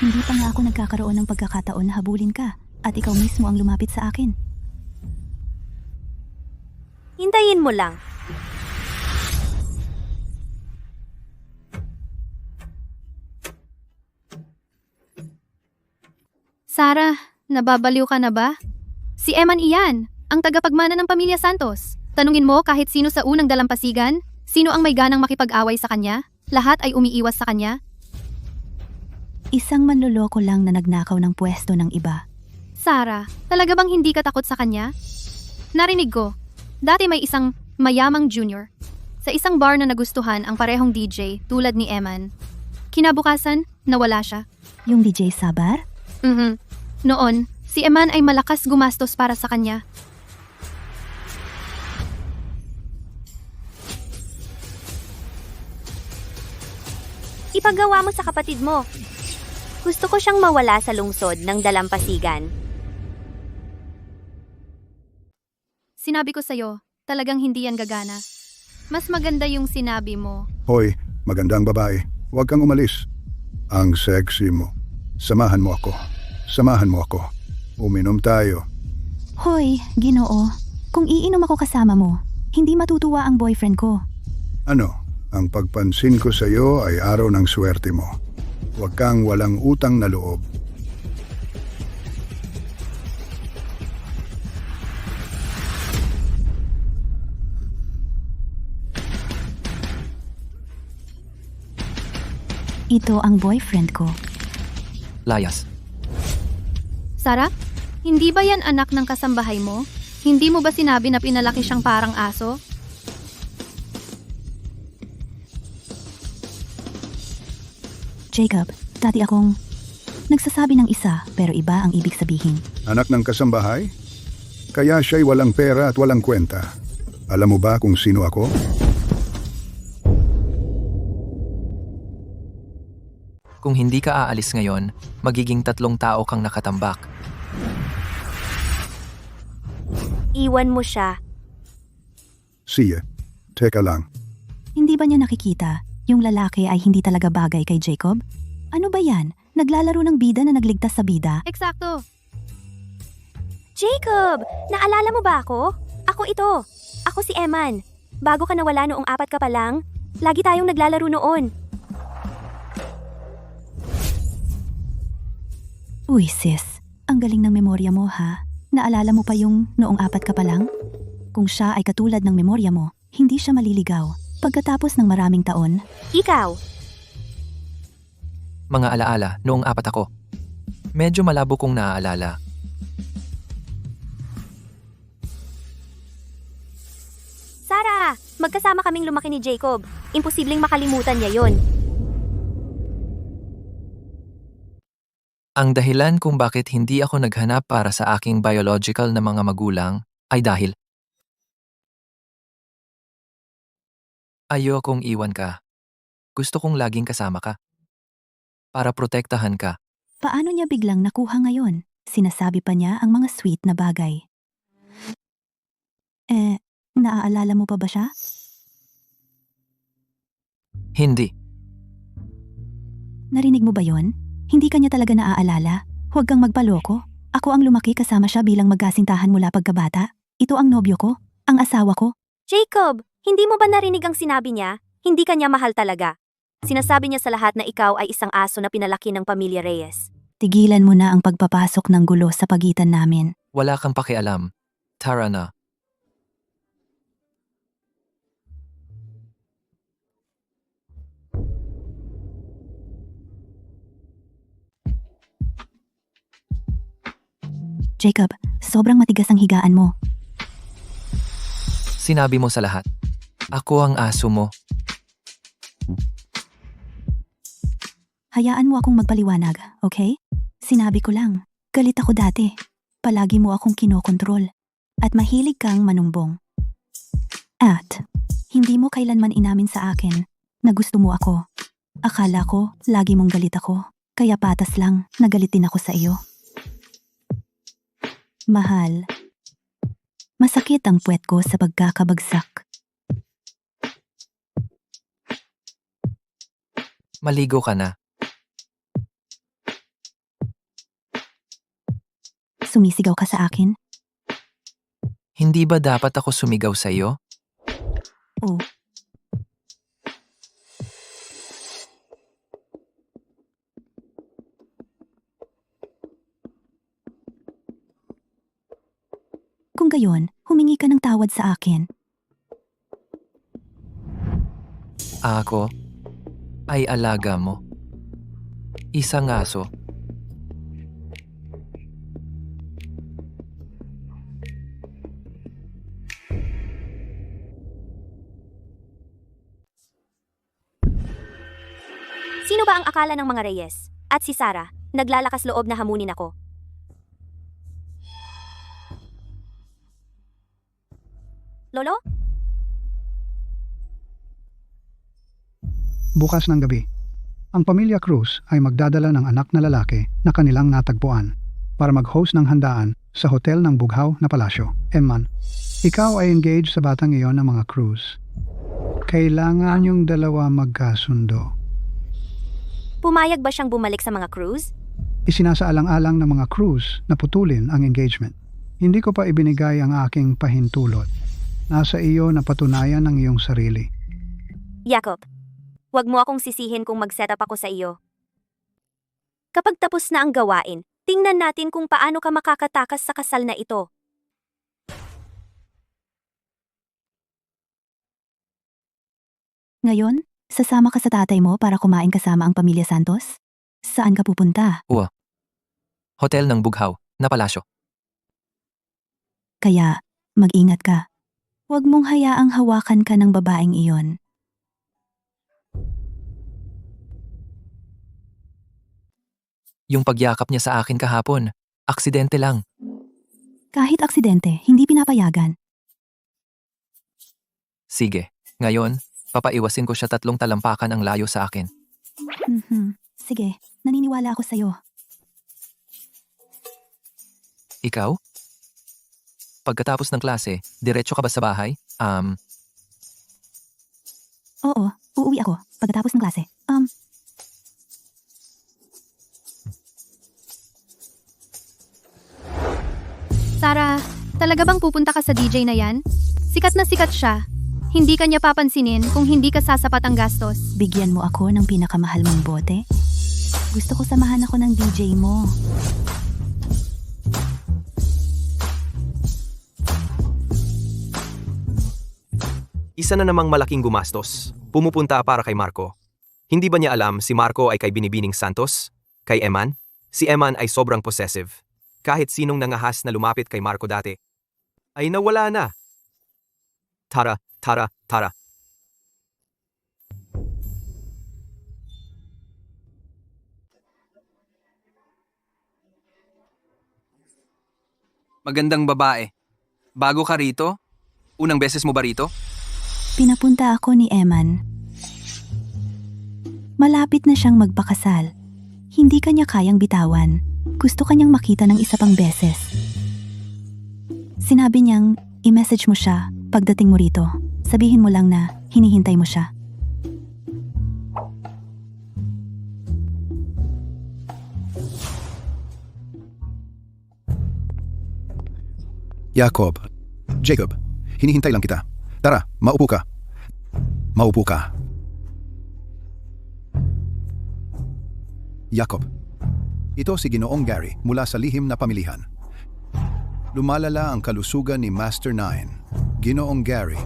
Hindi pa nga ako nagkakaroon ng pagkakataon na habulin ka at ikaw mismo ang lumapit sa akin. Hintayin mo lang. Sarah, nababaliw ka na ba? Si Eman iyan, ang tagapagmana ng pamilya Santos. Tanungin mo kahit sino sa unang dalampasigan, sino ang may ganang makipag-away sa kanya, lahat ay umiiwas sa kanya. Isang manloloko lang na nagnakaw ng pwesto ng iba. Sarah, talaga bang hindi ka takot sa kanya? Narinig ko, dati may isang mayamang junior. Sa isang bar na nagustuhan ang parehong DJ tulad ni Eman. Kinabukasan, nawala siya. Yung DJ Sabar? Noon, si Eman ay malakas gumastos para sa kanya. Ipagawa mo sa kapatid mo. Gusto ko siyang mawala sa lungsod ng dalampasigan. Sinabi ko sa'yo, talagang hindi yan gagana. Mas maganda yung sinabi mo. Hoy, magandang babae. Huwag kang umalis. Ang sexy mo. Samahan mo ako. Samahan mo ako. Uminom tayo. Hoy, Ginoo, kung iinom ako kasama mo, hindi matutuwa ang boyfriend ko. Ano? Ang pagpansin ko sa iyo ay araw ng swerte mo. Huwag kang walang utang na loob. Ito ang boyfriend ko. Layas. Sarah, hindi ba yan anak ng kasambahay mo? Hindi mo ba sinabi na pinalaki siyang parang aso? Jacob, dati akong nagsasabi ng isa pero iba ang ibig sabihin. Anak ng kasambahay? Kaya siya'y walang pera at walang kwenta. Alam mo ba kung sino ako? Kung hindi ka aalis ngayon, magiging 3 tao kang nakatambak. Iwan mo siya. Siya. Teka lang. Hindi ba niya nakikita? Yung lalaki ay hindi talaga bagay kay Jacob? Ano ba yan? Naglalaro ng bida na nagligtas sa bida? Eksakto. Jacob! Naalala mo ba ako? Ako ito. Ako si Eman. Bago ka nawala noong 4 ka pa lang, lagi tayong naglalaro noon. Uy sis, ang galing ng memorya mo ha. Naalala mo pa yung noong 4 ka pa lang? Kung siya ay katulad ng memorya mo, hindi siya maliligaw. Pagkatapos ng maraming taon, Ikaw! Mga alaala, noong 4 ako. Medyo malabo kong naaalala. Sarah! Magkasama kaming lumaki ni Jacob. Imposibleng makalimutan niya yon. Ang dahilan kung bakit hindi ako naghanap para sa aking biological na mga magulang ay dahil ayokong iwan ka. Gusto kong laging kasama ka. Para protektahan ka. paano niya biglang nakuha ngayon? Sinasabi pa niya ang mga sweet na bagay. Naaalala mo pa ba siya? Hindi. Narinig mo ba yon? Hindi ka niya talaga naaalala. Huwag kang magpaloko. Ako ang lumaki kasama siya bilang magkasintahan mula pagkabata. Ito ang nobyo ko, ang asawa ko. Jacob! Hindi mo ba narinig ang sinabi niya? Hindi ka niya mahal talaga. Sinasabi niya sa lahat na ikaw ay isang aso na pinalaki ng pamilya Reyes. Tigilan mo na ang pagpapasok ng gulo sa pagitan namin. Wala kang pakialam. Tara na. Jacob, sobrang matigas ang higaan mo. Sinabi mo sa lahat. Ako ang aso mo. Hayaan mo akong magpaliwanag, okay? Sinabi ko lang, galit ako dati. Palagi mo akong kinokontrol. At mahilig kang manumbong. At, hindi mo kailanman inamin sa akin na gusto mo ako. Akala ko, lagi mong galit ako. Kaya patas lang, nagalit din ako sa iyo. Mahal, masakit ang puwet ko sa pagkakabagsak. Maligo ka na. Sumisigaw ka sa akin? Hindi ba dapat ako sumigaw sa iyo? Oo. Kung gayon, humingi ka ng tawad sa akin. Ako ay alaga mo. Isang aso. Sino ba ang akala ng mga Reyes? At si Sarah, naglalakas loob na hamunin ako. Lolo? Bukas ng gabi, ang pamilya Cruz ay magdadala ng anak na lalaki na kanilang natagpuan para mag-host ng handaan sa hotel ng Bughaw na Palasyo. Eman, ikaw ay engaged sa batang iyon ng mga Cruz. Kailangan yung dalawa magkasundo. Pumayag ba siyang bumalik sa mga Cruz? Isinasaalang-alang ng mga Cruz na putulin ang engagement. Hindi ko pa ibinigay ang aking pahintulot. Nasa iyo na patunayan ang iyong sarili. Jacob, huwag mo akong sisihin kung mag-set up ako sa iyo. Kapag tapos na ang gawain, tingnan natin kung paano ka makakatakas sa kasal na ito. Ngayon, Sasama ka sa tatay mo para kumain kasama ang pamilya Santos? Saan ka pupunta? Hotel ng Bughaw, na palasyo. Kaya, mag-ingat ka. Huwag mong hayaang hawakan ka ng babaeng iyon. Yung pagyakap niya sa akin kahapon, aksidente lang. Kahit aksidente, hindi pinapayagan. Sige, ngayon, papaiwasin ko siya 3 talampakan ang layo sa akin. Sige, naniniwala ako sa'yo. Ikaw? Pagkatapos ng klase, diretso ka ba sa bahay? Oo, uuwi ako pagkatapos ng klase. Sarah, talaga bang pupunta ka sa DJ na yan? Sikat na sikat siya. Hindi ka niya papansinin kung hindi ka sasapat ang gastos. Bigyan mo ako ng pinakamahal mong bote? Gusto ko samahan ako ng DJ mo. Isa na namang malaking gumastos. Pumupunta para kay Marco. Hindi ba niya alam si Marco ay kay Binibining Santos? Kay Eman? Si Eman ay sobrang possessive. Kahit sinong nangahas na lumapit kay Marco dati, ay nawala na. Tara. Magandang babae. Bago ka rito? Unang beses mo ba rito? Pinapunta ako ni Eman. Malapit na siyang magpakasal. Hindi kanya kayang bitawan. Gusto kanyang makita ng isa pang beses. Sinabi niyang i-message mo siya pagdating mo rito. Sabihin mo lang na hinihintay mo siya. Jacob, hinihintay lang kita. Tara, maupo ka. Jacob, ito si Ginoong Gary mula sa lihim na pamilihan. Lumalala ang kalusugan ni Master 9, Ginoong Gary.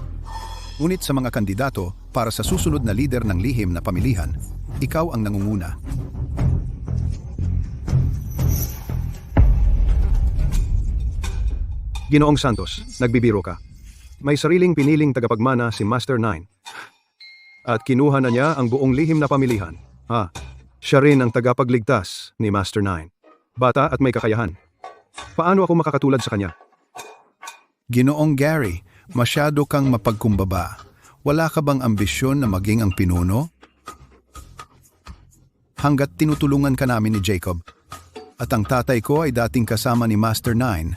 Ngunit sa mga kandidato para sa susunod na lider ng lihim na pamilihan, ikaw ang nangunguna. Ginoong Santos, nagbibiro ka. May sariling piniling tagapagmana si Master 9. At kinuha na niya ang buong lihim na pamilihan. Siya rin ang tagapagligtas ni Master 9. Bata at may kakayahan. Paano ako makakatulad sa kanya? Ginoong Gary, masyado kang mapagkumbaba. Wala ka bang ambisyon na maging ang pinuno? Hanggat tinutulungan ka namin ni Jacob. At ang tatay ko ay dating kasama ni Master 9.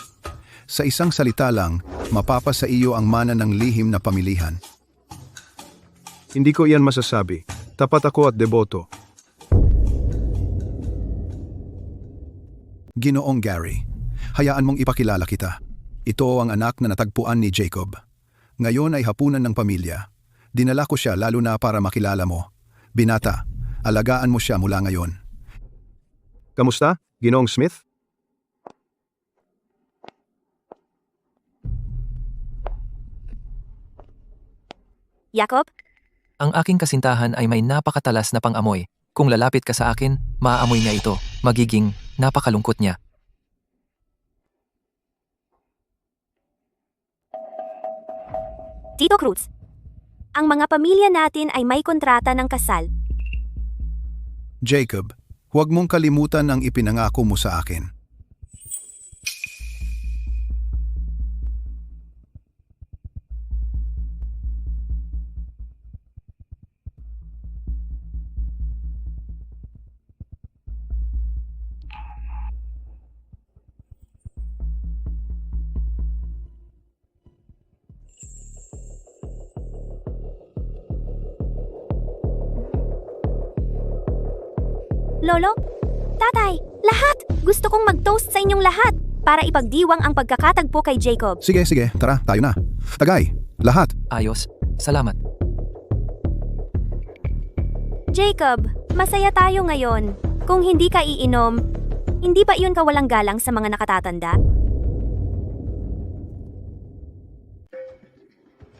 Sa isang salita lang, mapapasa iyo ang mana ng lihim na pamilihan. Hindi ko iyan masasabi. Tapat ako at deboto. Ginoong Gary, hayaan mong ipakilala kita. Ito ang anak na natagpuan ni Jacob. Ngayon ay hapunan ng pamilya. Dinala ko siya lalo na para makilala mo. Binata, alagaan mo siya mula ngayon. Kamusta, Ginoong Smith? Jacob? Ang aking kasintahan ay may napakatalas na pang-amoy. Kung lalapit ka sa akin, maaamoy niya ito. Magiging napakalungkot niya. Tito Cruz, ang mga pamilya natin ay may kontrata ng kasal. Jacob, huwag mong kalimutan ang ipinangako mo sa akin. Lolo? Tatay? Lahat! Gusto kong mag-toast sa inyong lahat para ipagdiwang ang pagkakatagpo kay Jacob. Sige, tara, tayo na. Tagay, lahat. Ayos, salamat. Jacob, masaya tayo ngayon. Kung hindi ka iinom, hindi ba iyon kawalang galang sa mga nakatatanda?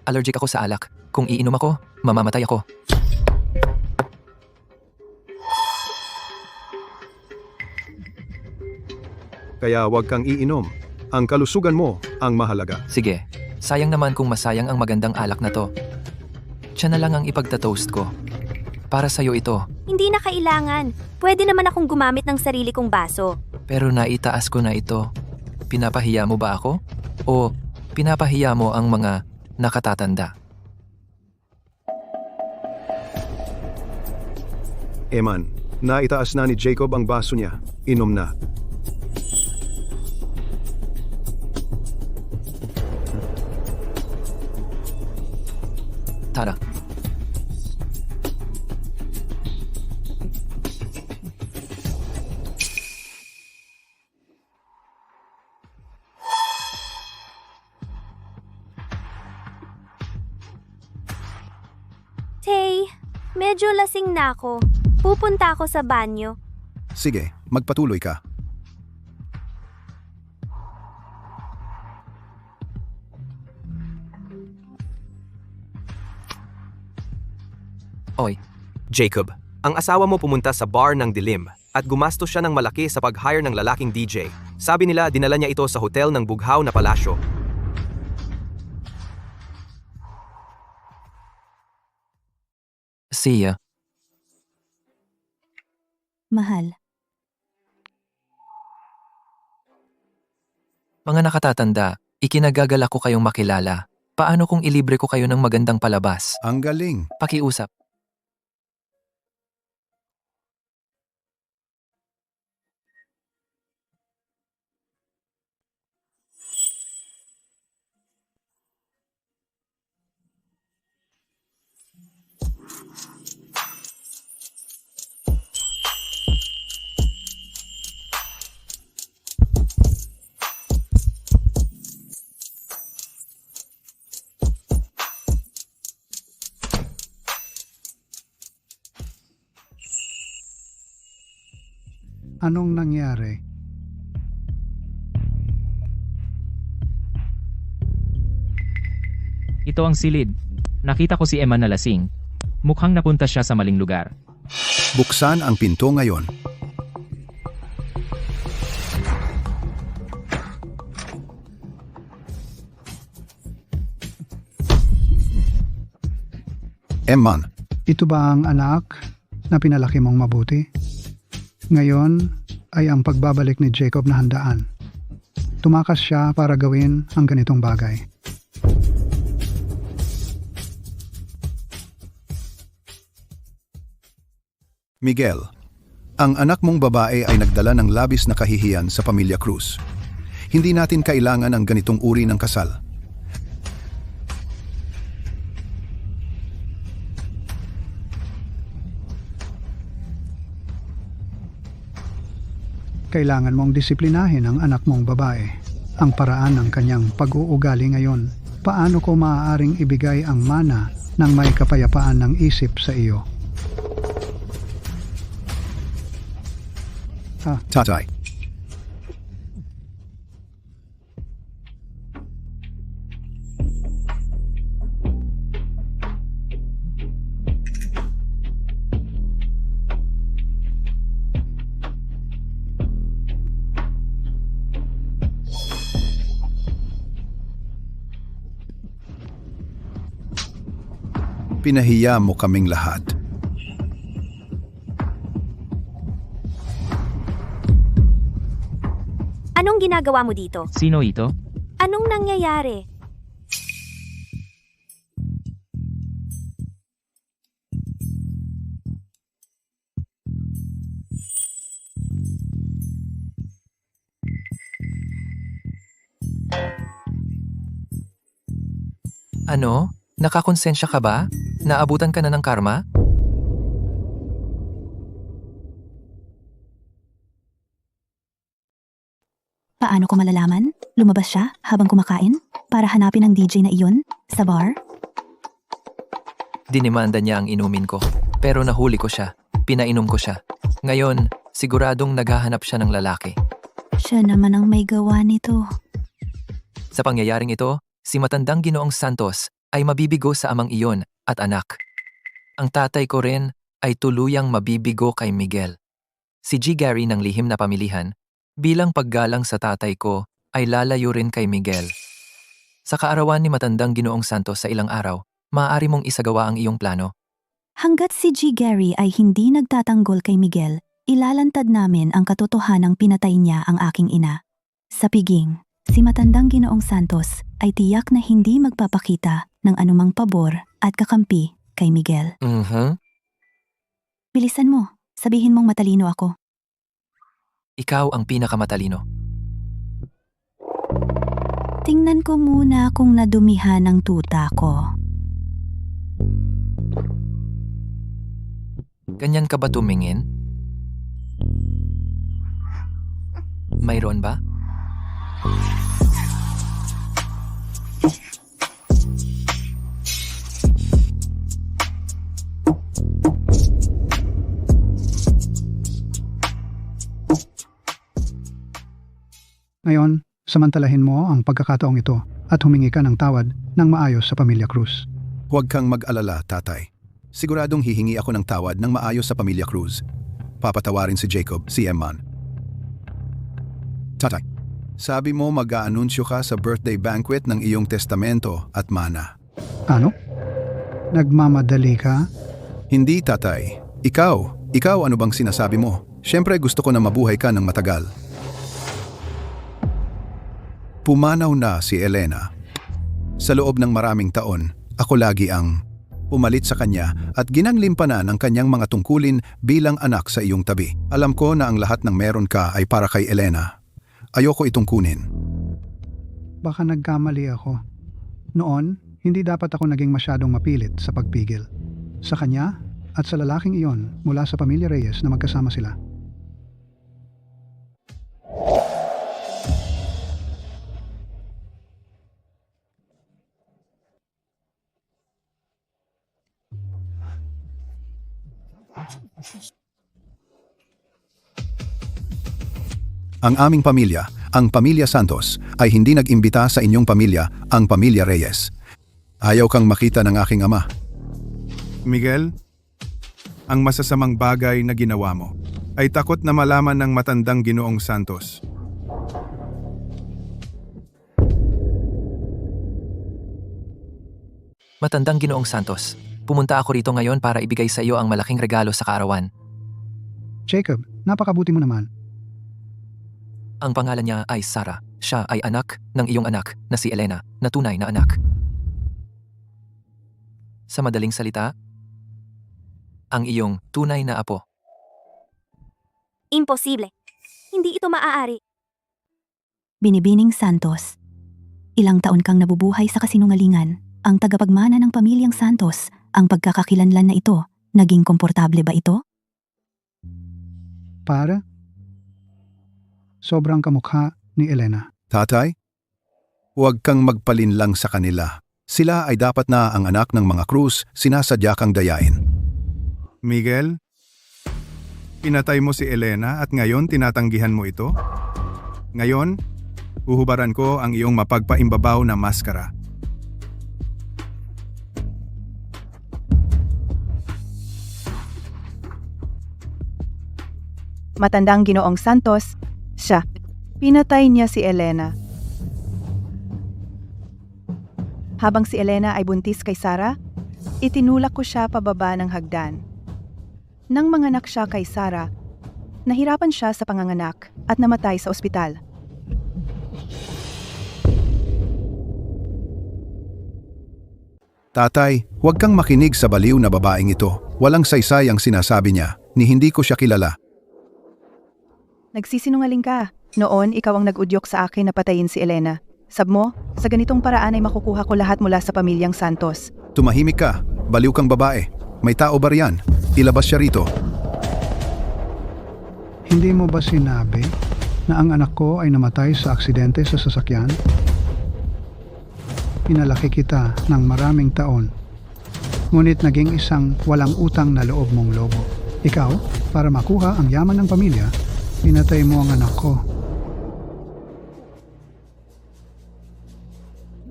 Allergic ako sa alak. Kung iinom ako, mamamatay ako. Kaya huwag kang iinom. Ang kalusugan mo ang mahalaga. Sige, sayang naman kung masayang ang magandang alak na to. Siya na lang ang ipagtatoast ko. Para sa'yo ito, Hindi na kailangan. Pwede naman akong gumamit ng sarili kong baso. pero naitaas ko na ito. Pinapahiya mo ba ako? O pinapahiya mo ang mga nakatatanda? Eman, naitaas na ni Jacob ang baso niya. Inom na. Tara. Tay, medyo lasing na ako. Pupunta ako sa banyo. Sige, magpatuloy ka. Oy, Jacob, ang asawa mo pumunta sa bar ng dilim at gumastos siya ng malaki sa pag-hire ng lalaking DJ. Sabi nila dinala niya ito sa hotel ng Bughaw na Palasyo. Sia, Mahal, mga nakatatanda, ikinagagalak ko kayong makilala. Paano kung ilibre ko kayo ng magandang palabas? Ang galing. Pakiusap. Anong nangyari? Ito ang silid. Nakita ko si Emma na lasing. Mukhang napunta siya sa maling lugar. Buksan ang pinto ngayon. Emman, Ito ba ang anak na pinalaki mong mabuti? Ngayon ay ang pagbabalik ni Jacob na handaan. Tumakas siya para gawin ang ganitong bagay. Miguel, ang anak mong babae ay nagdala ng labis na kahihiyan sa pamilya Cruz. Hindi natin kailangan ang ganitong uri ng kasal. Kailangan mong disiplinahin ang anak mong babae. Ang paraan ng kanyang pag-uugali ngayon, paano ko maaaring ibigay ang mana ng may kapayapaan ng isip sa iyo? Tatay, pinahiya mo kaming lahat. Anong ginagawa mo dito? Sino ito? Anong nangyayari? Ano? Nakakonsensya ka ba? Naabutan ka na ng karma? paano ko malalaman? Lumabas siya habang kumakain para hanapin ang DJ na iyon sa bar? Dinimanda niya ang inumin ko. Pero nahuli ko siya. Pinainom ko siya. Ngayon, siguradong naghahanap siya ng lalaki. Siya naman ang may gawa nito. Sa pangyayaring ito, si matandang Ginoong Santos ay mabibigo sa amang iyon at anak. Ang tatay ko rin ay tuluyang mabibigo kay Miguel. Si G. Gary ng lihim na pamilihan, Bilang paggalang sa tatay ko, ay lalayo rin kay Miguel. Sa kaarawan ni matandang Ginoong Santos sa ilang araw, maaari mong isagawa ang iyong plano. Hanggat si G. Gary ay hindi nagtatanggol kay Miguel, ilalantad namin ang katotohanang pinatay niya ang aking ina. Sa piging, si matandang Ginoong Santos ay tiyak na hindi magpapakita ng anumang pabor at kakampi kay Miguel. Bilisan mo, sabihin mong matalino ako. Ikaw ang pinakamatalino. Tingnan ko muna kung nadumihan ang tuta ko. Ganyan ka ba tumingin? Mayroon ba? Ngayon, samantalahin mo ang pagkakataong ito at humingi ka ng tawad ng maayos sa pamilya Cruz. Huwag kang mag-alala, tatay. Siguradong hihingi ako ng tawad ng maayos sa pamilya Cruz. Papatawarin si Jacob, si Emman. Tatay, sabi mo mag-aanunsyo ka sa birthday banquet ng iyong testamento at mana. Ano? Nagmamadali ka? Hindi, tatay. Ikaw ano bang sinasabi mo? Siyempre gusto ko na mabuhay ka ng matagal. Pumanaw na si Elena. Sa loob ng maraming taon, ako lagi ang pumalit sa kanya at ginanglimpa na ng kanyang mga tungkulin bilang anak sa iyong tabi. Alam ko na ang lahat ng meron ka ay para kay Elena. Ayoko itong kunin. Baka nagkamali ako. Noon, hindi dapat ako naging masyadong mapilit sa pagpigil. Sa kanya at sa lalaking iyon mula sa pamilya Reyes na magkasama sila. Ang aming pamilya, ang pamilya Santos, ay hindi nag-imbita sa inyong pamilya, ang pamilya Reyes. Ayaw kang makita ng aking ama. Miguel, ang masasamang bagay na ginawa mo ay takot na malaman ng matandang Ginoong Santos. Matandang Ginoong Santos, pumunta ako rito ngayon para ibigay sa iyo ang malaking regalo sa kaarawan. Jacob, napakabuti mo naman. Ang pangalan niya ay Sarah. Siya ay anak ng iyong anak na si Elena, na tunay na anak. Sa madaling salita, ang iyong tunay na apo. Imposible. Hindi ito maaari. Binibining Santos. Ilang taon kang nabubuhay sa kasinungalingan. Ang tagapagmana ng pamilyang Santos, ang pagkakakilanlan na ito, naging komportable ba ito? Para? Sobrang kamukha ni Elena. Tatay, huwag kang magpalinlang sa kanila. Sila ay dapat na ang anak ng mga Cruz, sinasadya kang dayain. Miguel, pinatay mo si Elena at ngayon tinatanggihan mo ito? Ngayon, uhubaran ko ang iyong mapagpaimbabaw na maskara. Matandang Ginoong Santos, siya. Pinatay niya si Elena. Habang si Elena ay buntis kay Sarah, itinulak ko siya pababa ng hagdan. Nang manganak siya kay Sarah, nahirapan siya sa panganganak at namatay sa ospital. Tatay, huwag kang makinig sa baliw na babaeng ito. Walang saysay ang sinasabi niya, ni hindi ko siya kilala. Nagsisinungaling ka. Noon, ikaw ang nag-udyok sa akin na patayin si Elena. Sab mo, sa ganitong paraan ay makukuha ko lahat mula sa pamilyang Santos. Tumahimik ka, baliw kang babae. May tao ba riyan? Ilabas siya rito. Hindi mo ba sinabi na ang anak ko ay namatay sa aksidente sa sasakyan? Pinalaki kita ng maraming taon, ngunit naging isang walang utang na loob mong lobo. Ikaw, para makuha ang yaman ng pamilya, pinatay mo ang anak ko.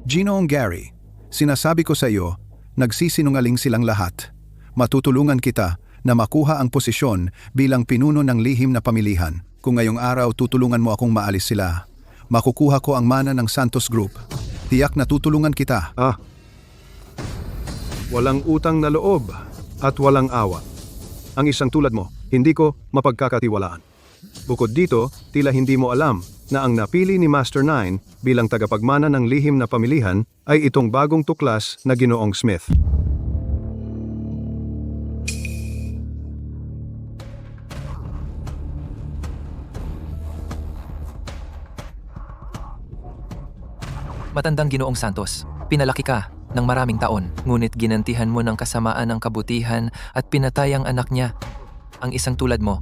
Ginoong Gary, sinasabi ko sa iyo, nagsisinungaling silang lahat. Matutulungan kita na makuha ang posisyon bilang pinuno ng lihim na pamilihan. Kung ngayong araw tutulungan mo akong maalis sila, makukuha ko ang mana ng Santos Group. Tiyak na tutulungan kita. Walang utang na loob at walang awa. Ang isang tulad mo, hindi ko mapagkakatiwalaan. Bukod dito, tila hindi mo alam na ang napili ni Master Nine bilang tagapagmana ng lihim na pamilihan ay itong bagong tuklas na Ginoong Smith. Matandang Ginoong Santos, pinalaki ka ng maraming taon, ngunit ginantihan mo ng kasamaan ng kabutihan at pinatay ang anak niya. Ang isang tulad mo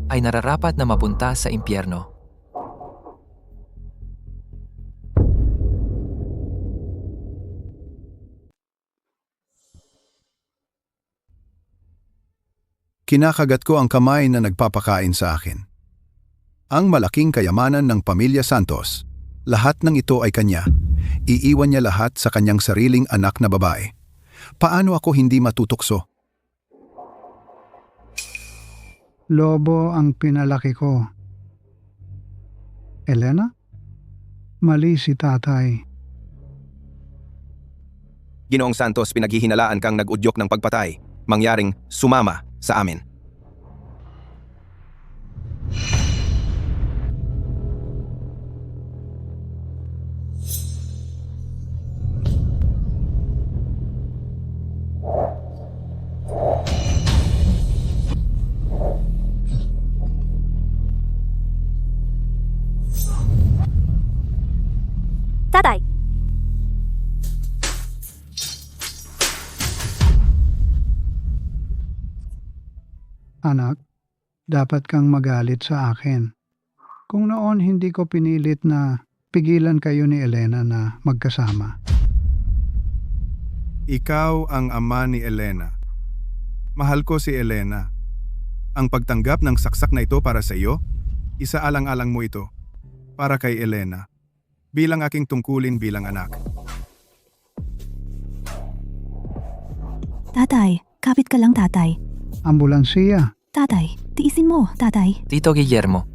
ay nararapat na mapunta sa impyerno. Kinakagat ko ang kamay na nagpapakain sa akin. Ang malaking kayamanan ng pamilya Santos, lahat ng ito ay kanya. Iiwan niya lahat sa kanyang sariling anak na babae. Paano ako hindi matutukso? Lobo ang pinalaki ko. Elena? Mali si tatay. Ginoong Santos, pinaghihinalaan kang nag-udyok ng pagpatay. Mangyaring sumama sa amin. Tatay! Anak, dapat kang magalit sa akin. Kung noon hindi ko pinilit na pigilan kayo ni Elena na magkasama. Ikaw ang ama ni Elena. Mahal ko si Elena. Ang pagtanggap ng saksak na ito para sa iyo, isaalang-alang mo ito para kay Elena bilang aking tungkulin bilang anak. Tatay, kapit ka lang tatay. Ambulansiya. Tatay, tiisin mo, tatay. Tito Guillermo,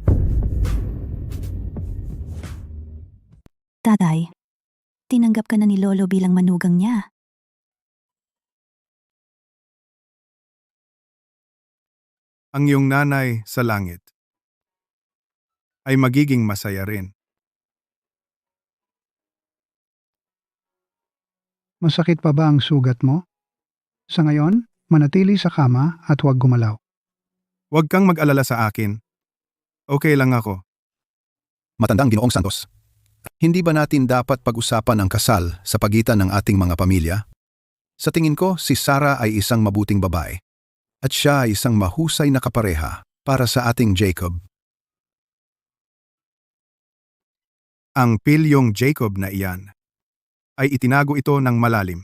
Tatay, tinanggap ka na ni Lolo bilang manugang niya. Ang iyong nanay sa langit ay magiging masaya rin. Masakit pa ba ang sugat mo? Sa ngayon, manatili sa kama at huwag gumalaw. Huwag kang mag-alala sa akin. Okay lang ako. Matandang Ginoong Santos, hindi ba natin dapat pag-usapan ang kasal sa pagitan ng ating mga pamilya? Sa tingin ko, si Sarah ay isang mabuting babae. At siya ay isang mahusay na kapareha para sa ating Jacob. Ang pilyong Jacob na iyan ay itinago ito ng malalim.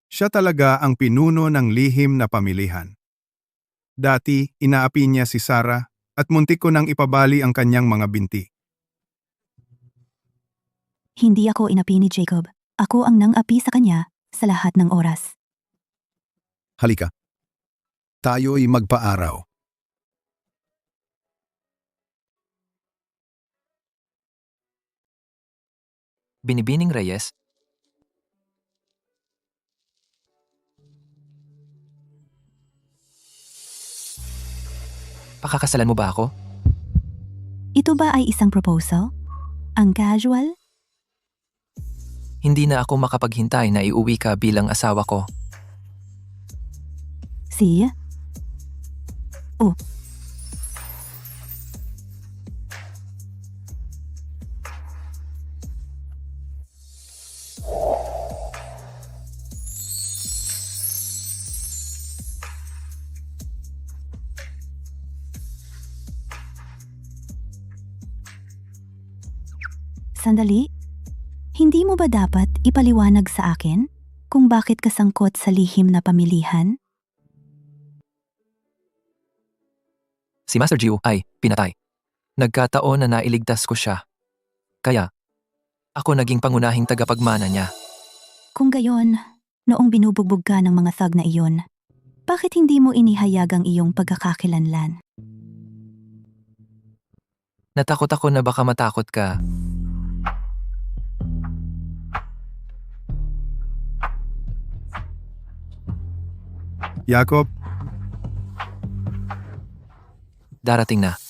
Siya talaga ang pinuno ng lihim na pamilihan. Dati, inaapi niya si Sarah at muntik ko nang ipabali ang kanyang mga binti. Hindi ako inapi ni Jacob. Ako ang nang-api sa kanya sa lahat ng oras. Halika. Tayo'y magpaaraw. Binibining Reyes, pakakasalan mo ba ako? Ito ba ay isang proposal? Ang casual? Hindi na ako makapaghintay na iuwi ka bilang asawa ko. Si? Oh, sandali. Hindi mo ba dapat ipaliwanag sa akin kung bakit kasangkot sa lihim na pamilihan? Si Master Gio ay pinatay. Nagkataon na nailigtas ko siya. Kaya, ako naging pangunahing tagapagmana niya. Kung gayon, noong binubugbog ka ng mga thug na iyon, bakit hindi mo inihayag ang iyong pagkakakilanlan? Natakot ako na baka matakot ka. Jacob, Darating na.